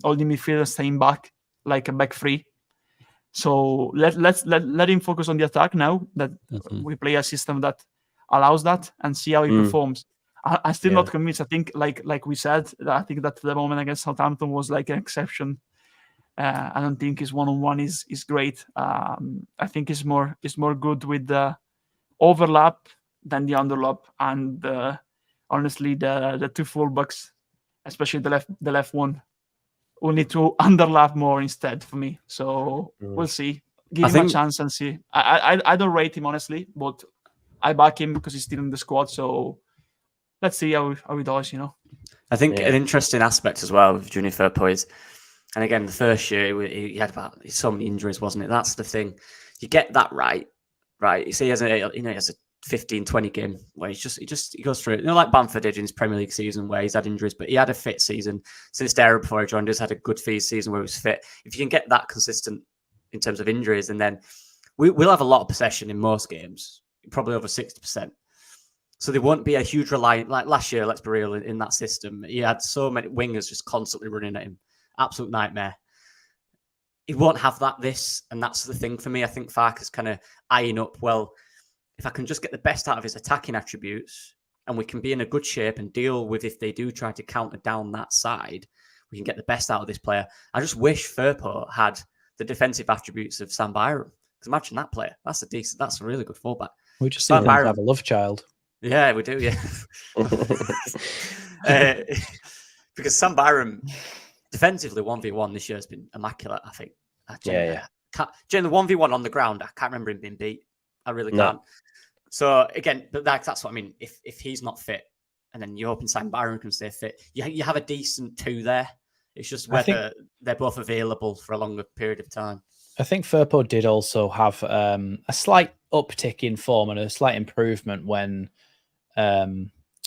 holding midfielders staying back like a back three. So let him focus on the attack now that we play a system that allows that and see how he performs. I'm still not convinced. I think, like we said, I think that the moment against Southampton was like an exception. I don't think his one-on-one is great. I think it's more good with the overlap than the underlap. And honestly, the two fullbacks, especially the left one, will need to underlap more instead for me. So we'll see. Give him a chance and see. I don't rate him, honestly, but I back him because he's still in the squad. So let's see how he does. I think an interesting aspect as well with Junior Firpo is. And again, the first year he had about so many injuries, wasn't it? That's the thing. You get that right? You see, he has a 15, 20 game where he goes through it. Like Bamford did in his Premier League season where he's had injuries, but he had a fit season. Since Dara before he joined us had a good season where he was fit. If you can get that consistent in terms of injuries, and then we'll have a lot of possession in most games, probably over 60%. So there won't be a huge reliance. Like last year, let's be real, in that system, he had so many wingers just constantly running at him. Absolute nightmare. He won't have this, and that's the thing for me. I think Farke's kind of eyeing up, well, if I can just get the best out of his attacking attributes and we can be in a good shape and deal with if they do try to counter down that side, we can get the best out of this player. I just wish Firpo had the defensive attributes of Sam Byram. Because imagine that player. That's a really good fullback. We just see him have a love child. Yeah, we do, yeah. Because Sam Byram... defensively, 1v1 this year has been immaculate, I think. During the 1v1 on the ground, I can't remember him being beat. I really can't. So, again, but that's what I mean. If he's not fit, and then you hope Sam Byron can stay fit, you have a decent two there. It's just whether they're both available for a longer period of time. I think Firpo did also have a slight uptick in form and a slight improvement when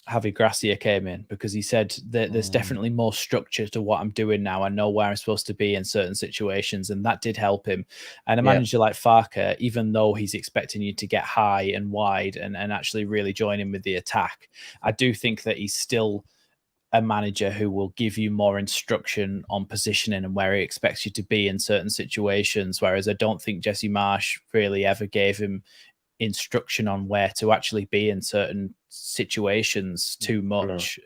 Javi Gracia came in, because he said that there's definitely more structure to what I'm doing now. I know where I'm supposed to be in certain situations, and that did help him. And a manager like Farke, even though he's expecting you to get high and wide and actually really join in with the attack, I do think that he's still a manager who will give you more instruction on positioning and where he expects you to be in certain situations. Whereas I don't think Jesse Marsh really ever gave him instruction on where to actually be in certain situations too much.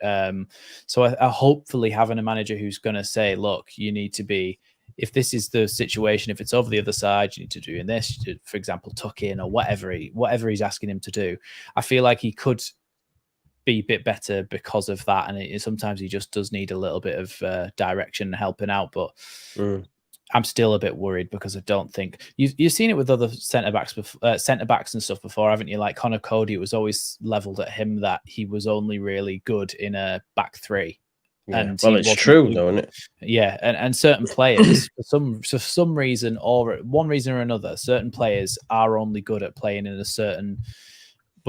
So I hopefully having a manager who's going to say, look, you need to be, if this is the situation, if it's over the other side, you need to do this, for example, tuck in or whatever he's asking him to do. I feel like he could be a bit better because of that, and sometimes he just does need a little bit of direction and helping out. But I'm still a bit worried because I don't think you've seen it with other centre backs and stuff before, haven't you? Like Connor Cody, it was always levelled at him that he was only really good in a back three. Yeah. And well, it's true, though, isn't it? Yeah, and certain players, for some reason or one reason or another, certain players are only good at playing in a certain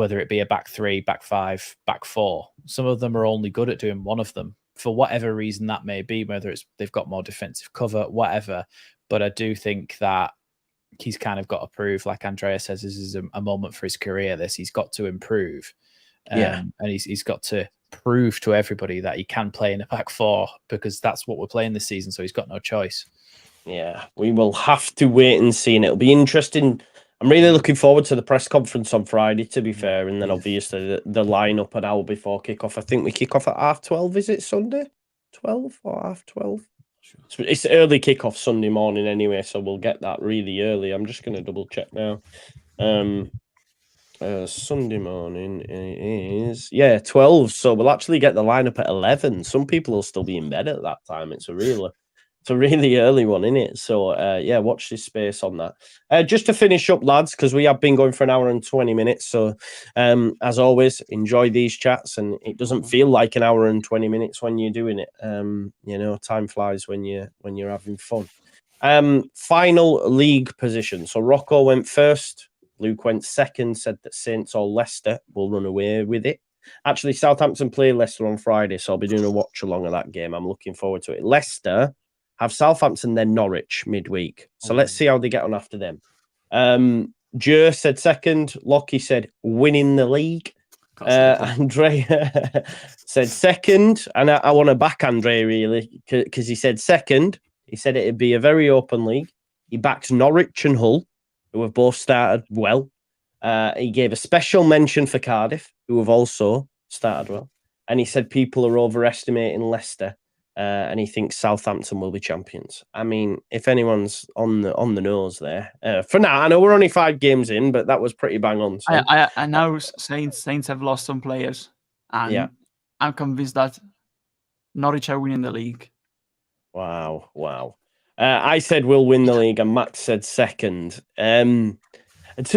whether it be a back three, back five, back four. Some of them are only good at doing one of them for whatever reason that may be, whether it's they've got more defensive cover, whatever. But I do think that he's kind of got to prove, like Andrea says, this is a moment for his career. He's got to improve. And he's got to prove to everybody that he can play in a back four, because that's what we're playing this season. So he's got no choice. Yeah, we will have to wait and see, and it'll be interesting. I'm really looking forward to the press conference on Friday, to be fair, and then obviously the lineup an hour before kickoff. I think we kick off at 12:30. Is it Sunday? 12 or 12:30? Sure. It's early kickoff Sunday morning anyway, so we'll get that really early. I'm just going to double check now. Sunday morning is 12, so we'll actually get the lineup at 11. Some people will still be in bed at that time. It's a really early one, isn't it? So watch this space on that. Just to finish up, lads, because we have been going for an hour and 20 minutes. So as always, enjoy these chats, and it doesn't feel like an hour and 20 minutes when you're doing it. Time flies when you're having fun. Final league position. So Rocco went first, Luke went second, said that Saints or Leicester will run away with it. Actually, Southampton play Leicester on Friday, so I'll be doing a watch along of that game. I'm looking forward to it. Leicester have Southampton, then Norwich midweek. So let's see how they get on after them. Joe said second. Lockie said winning the league. Andrea said second. And I want to back Andrea, really, because he said second. He said it'd be a very open league. He backed Norwich and Hull, who have both started well. He gave a special mention for Cardiff, who have also started well. And he said people are overestimating Leicester. And he thinks Southampton will be champions. I mean, if anyone's on the nose there, for now, I know we're only 5 games in, but that was pretty bang on. So. I know Saints have lost some players, and I'm convinced that Norwich are winning the league. Wow. I said we'll win the league, and Max said second. To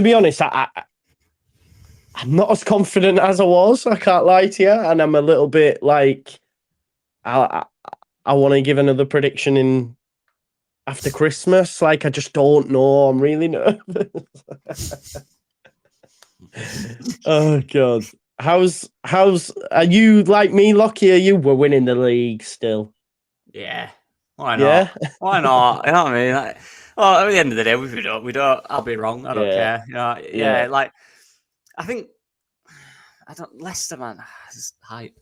be honest, I'm not as confident as I was. I can't lie to you, and I'm a little bit like I want to give another prediction in after Christmas. Like, I just don't know. I'm really nervous. Oh God, how's are you like me, Lockie? We're winning the league still. Yeah, why not? Yeah? Why not? You know what I mean? Like, at the end of the day, we don't. I'll be wrong. I don't care. You know, like I think Leicester, man, it's hype.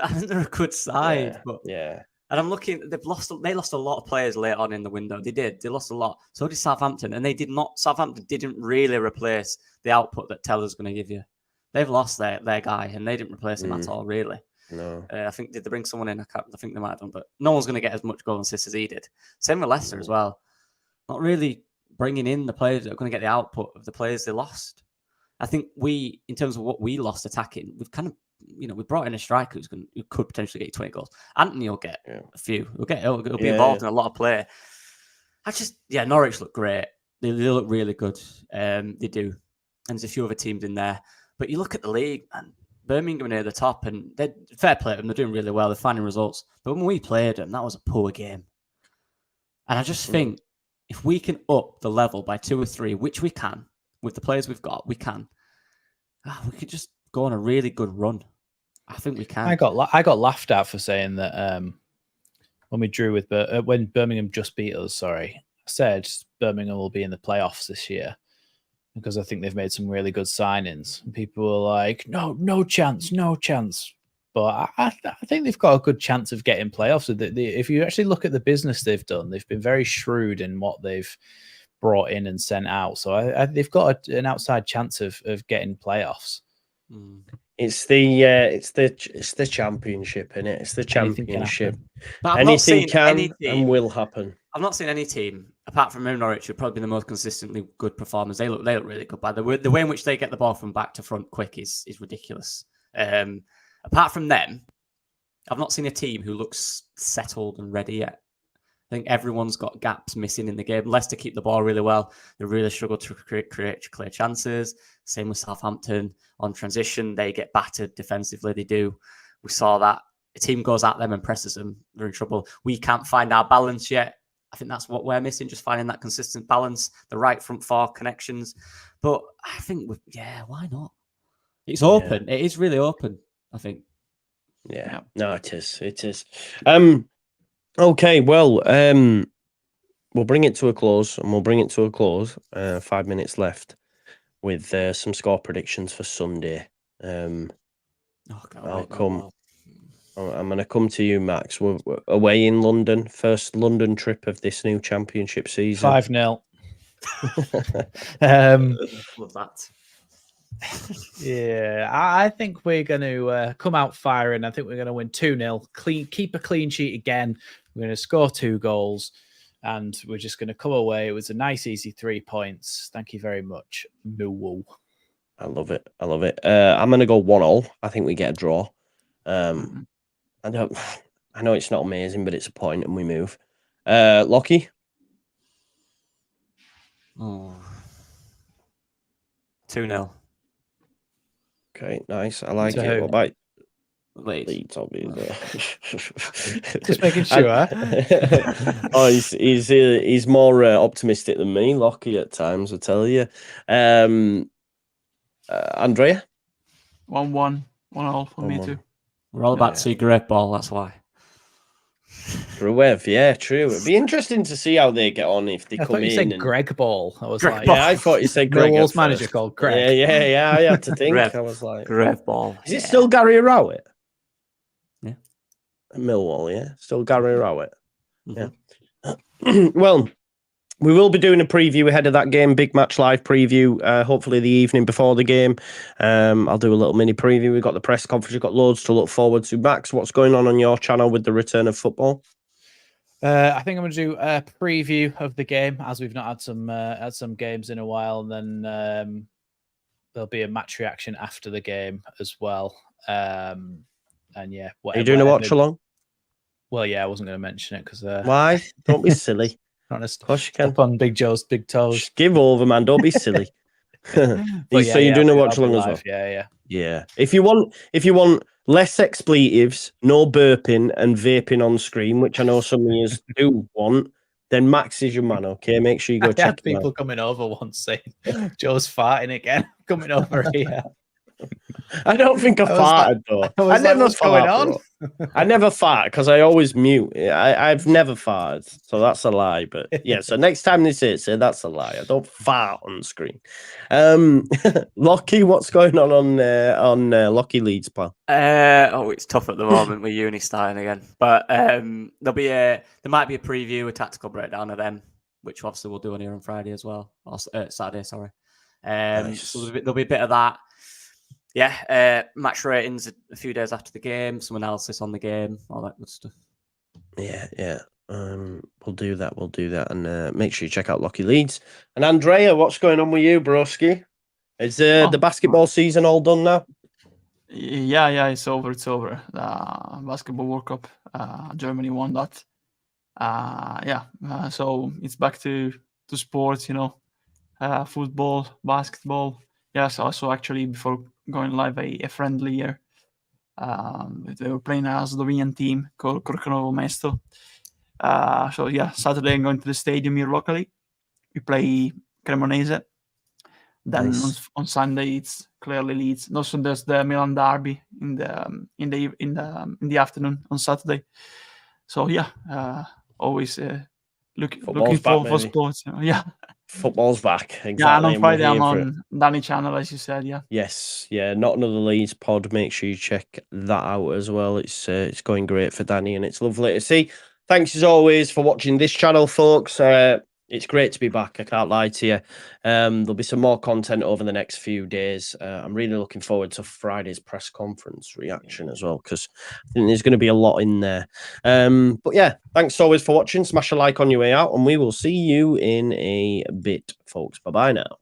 I think they're a good side, and I'm looking. They lost a lot of players late on in the window. They did. They lost a lot. So did Southampton, and they did not. Southampton didn't really replace the output that Teller's going to give you. They've lost their guy, and they didn't replace him at all. Really. No. I think did they bring someone in? I think they might have done, but no one's going to get as much goal and assists as he did. Same with Leicester as well. Not really bringing in the players that are going to get the output of the players they lost. I think in terms of what we lost attacking, we've kind of. We brought in a striker who could potentially get 20 goals. Anthony will get a few. He'll be involved in a lot of play. Norwich look great. They look really good. They do. And there's a few other teams in there. But you look at the league, and Birmingham are near the top, and they're fair play to them. They're doing really well. They're finding results. But when we played them, that was a poor game. And I just think if we can up the level by 2 or 3, which we can, with the players we've got, we can. We could just go on a really good run. I think we can. I got laughed at for saying that when we drew with when Birmingham just beat us. Sorry, I said Birmingham will be in the playoffs this year because I think they've made some really good signings. And people were like, "No chance." But I think they've got a good chance of getting playoffs. If you actually look at the business they've done, they've been very shrewd in what they've brought in and sent out. So they've got an outside chance of getting playoffs. It's the championship, innit? It's the championship. Anything can and will happen. I've not seen any team apart from Norwich who probably be the most consistently good performers. They look really good. By the way in which they get the ball from back to front quick is ridiculous. Apart from them, I've not seen a team who looks settled and ready yet. I think everyone's got gaps missing in the game. Leicester keep the ball really well. They really struggle to create clear chances. Same with Southampton. On transition, they get battered defensively. They do. We saw that. A team goes at them and presses them. They're in trouble. We can't find our balance yet. I think that's what we're missing, just finding that consistent balance, the right front four connections. But I think, why not? It's open. It is really open, I think. Yeah, no, it is. It is. Okay, well, we'll bring it to a close, and we'll bring it to a close. 5 minutes left with some score predictions for Sunday. I'm going to come to you, Max. We're away in London. First London trip of this new championship season. 5-0. Love that. Yeah, I think we're going to come out firing. I think we're going to win 2-0. Keep a clean sheet again. We're going to score 2 goals, and we're just going to come away. It was a nice, easy 3 points. Thank you very much. Millwall. I love it. I love it. I'm going to go 1-0. I think we get a draw. I know it's not amazing, but it's a point, and we move. Lockie? 2-0. Okay, nice. I like So it. What about Leeds, obviously. Just making sure. Oh, he's more optimistic than me, Lockie, at times, I tell you. Andrea? 1-1. 1-0 for me too. We're all about to see great ball, that's why. Gruev, yeah, true. It'd be interesting to see how they get on if they I come thought you in. said Greg Ball. I was Greg like, Ball. Yeah, I thought you said Greg. Millwall's manager called Greg. Yeah. I had to think. Grev. I was like, Great ball. is it still Gary Rowett? Yeah. Millwall, yeah. Still Gary Rowett. Mhm. Yeah. Well, we will be doing a preview ahead of that game, big match live preview, hopefully the evening before the game. I'll do a little mini preview. We've got the press conference. We've got loads to look forward to. Max, what's going on your channel with the return of football? I think I'm going to do a preview of the game, as we've not had some games in a while, and then there'll be a match reaction after the game as well. And yeah, Are you doing a watch along? Well, yeah, I wasn't going to mention it because Why? Don't be silly. Honest, Of course you can. step on Big Joe's big toes. Just give over, man. Don't be silly. So you're doing a watch along as well. Yeah. If you want less expletives, no burping and vaping on screen, which I know some of you do want, then Max is your man. Okay, make sure you go I check had him people out. coming over once saying Joe's farting again. Coming over here. I don't think I farted though. I never what's going on? Bro. I never fart because I always mute. I've never farted, so that's a lie. But yeah, so next time they say that's a lie. I don't fart on screen. Lockie, what's going on Lockie Leeds, pal? It's tough at the moment with uni starting again, but there might be a preview, a tactical breakdown of them, which obviously we'll do on here on Friday as well, or Saturday. Sorry. Nice. So there'll be a bit of that. Yeah, match ratings a few days after the game, some analysis on the game, all that good stuff. Yeah. We'll do that, and make sure you check out Lockie Leeds. And Andrea, what's going on with you, broski? Is the basketball season all done now? Yeah, it's over. Basketball World Cup, Germany won that. So it's back to sports, football, basketball. Yes, also actually before going live a friendly here. They were playing a Slovenian team called Krkonovo Mesto. So yeah, Saturday I'm going to the stadium here locally. We play Cremonese. Then Nice. on Sunday it's clearly Leeds. And also there's the Milan derby in the afternoon on Saturday. So yeah, always looking for sports. Yeah. Football's back. Exactly. Yeah, and on Friday I'm on Danny channel, as you said. Yeah. Yes, yeah. Not Another Leeds pod. Make sure you check that out as well. It's going great for Danny, and it's lovely to see. Thanks as always for watching this channel, folks. It's great to be back. I can't lie to you. There'll be some more content over the next few days. I'm really looking forward to Friday's press conference reaction as well, because I think there's going to be a lot in there. But yeah, thanks always for watching. Smash a like on your way out, and we will see you in a bit, folks. Bye-bye now.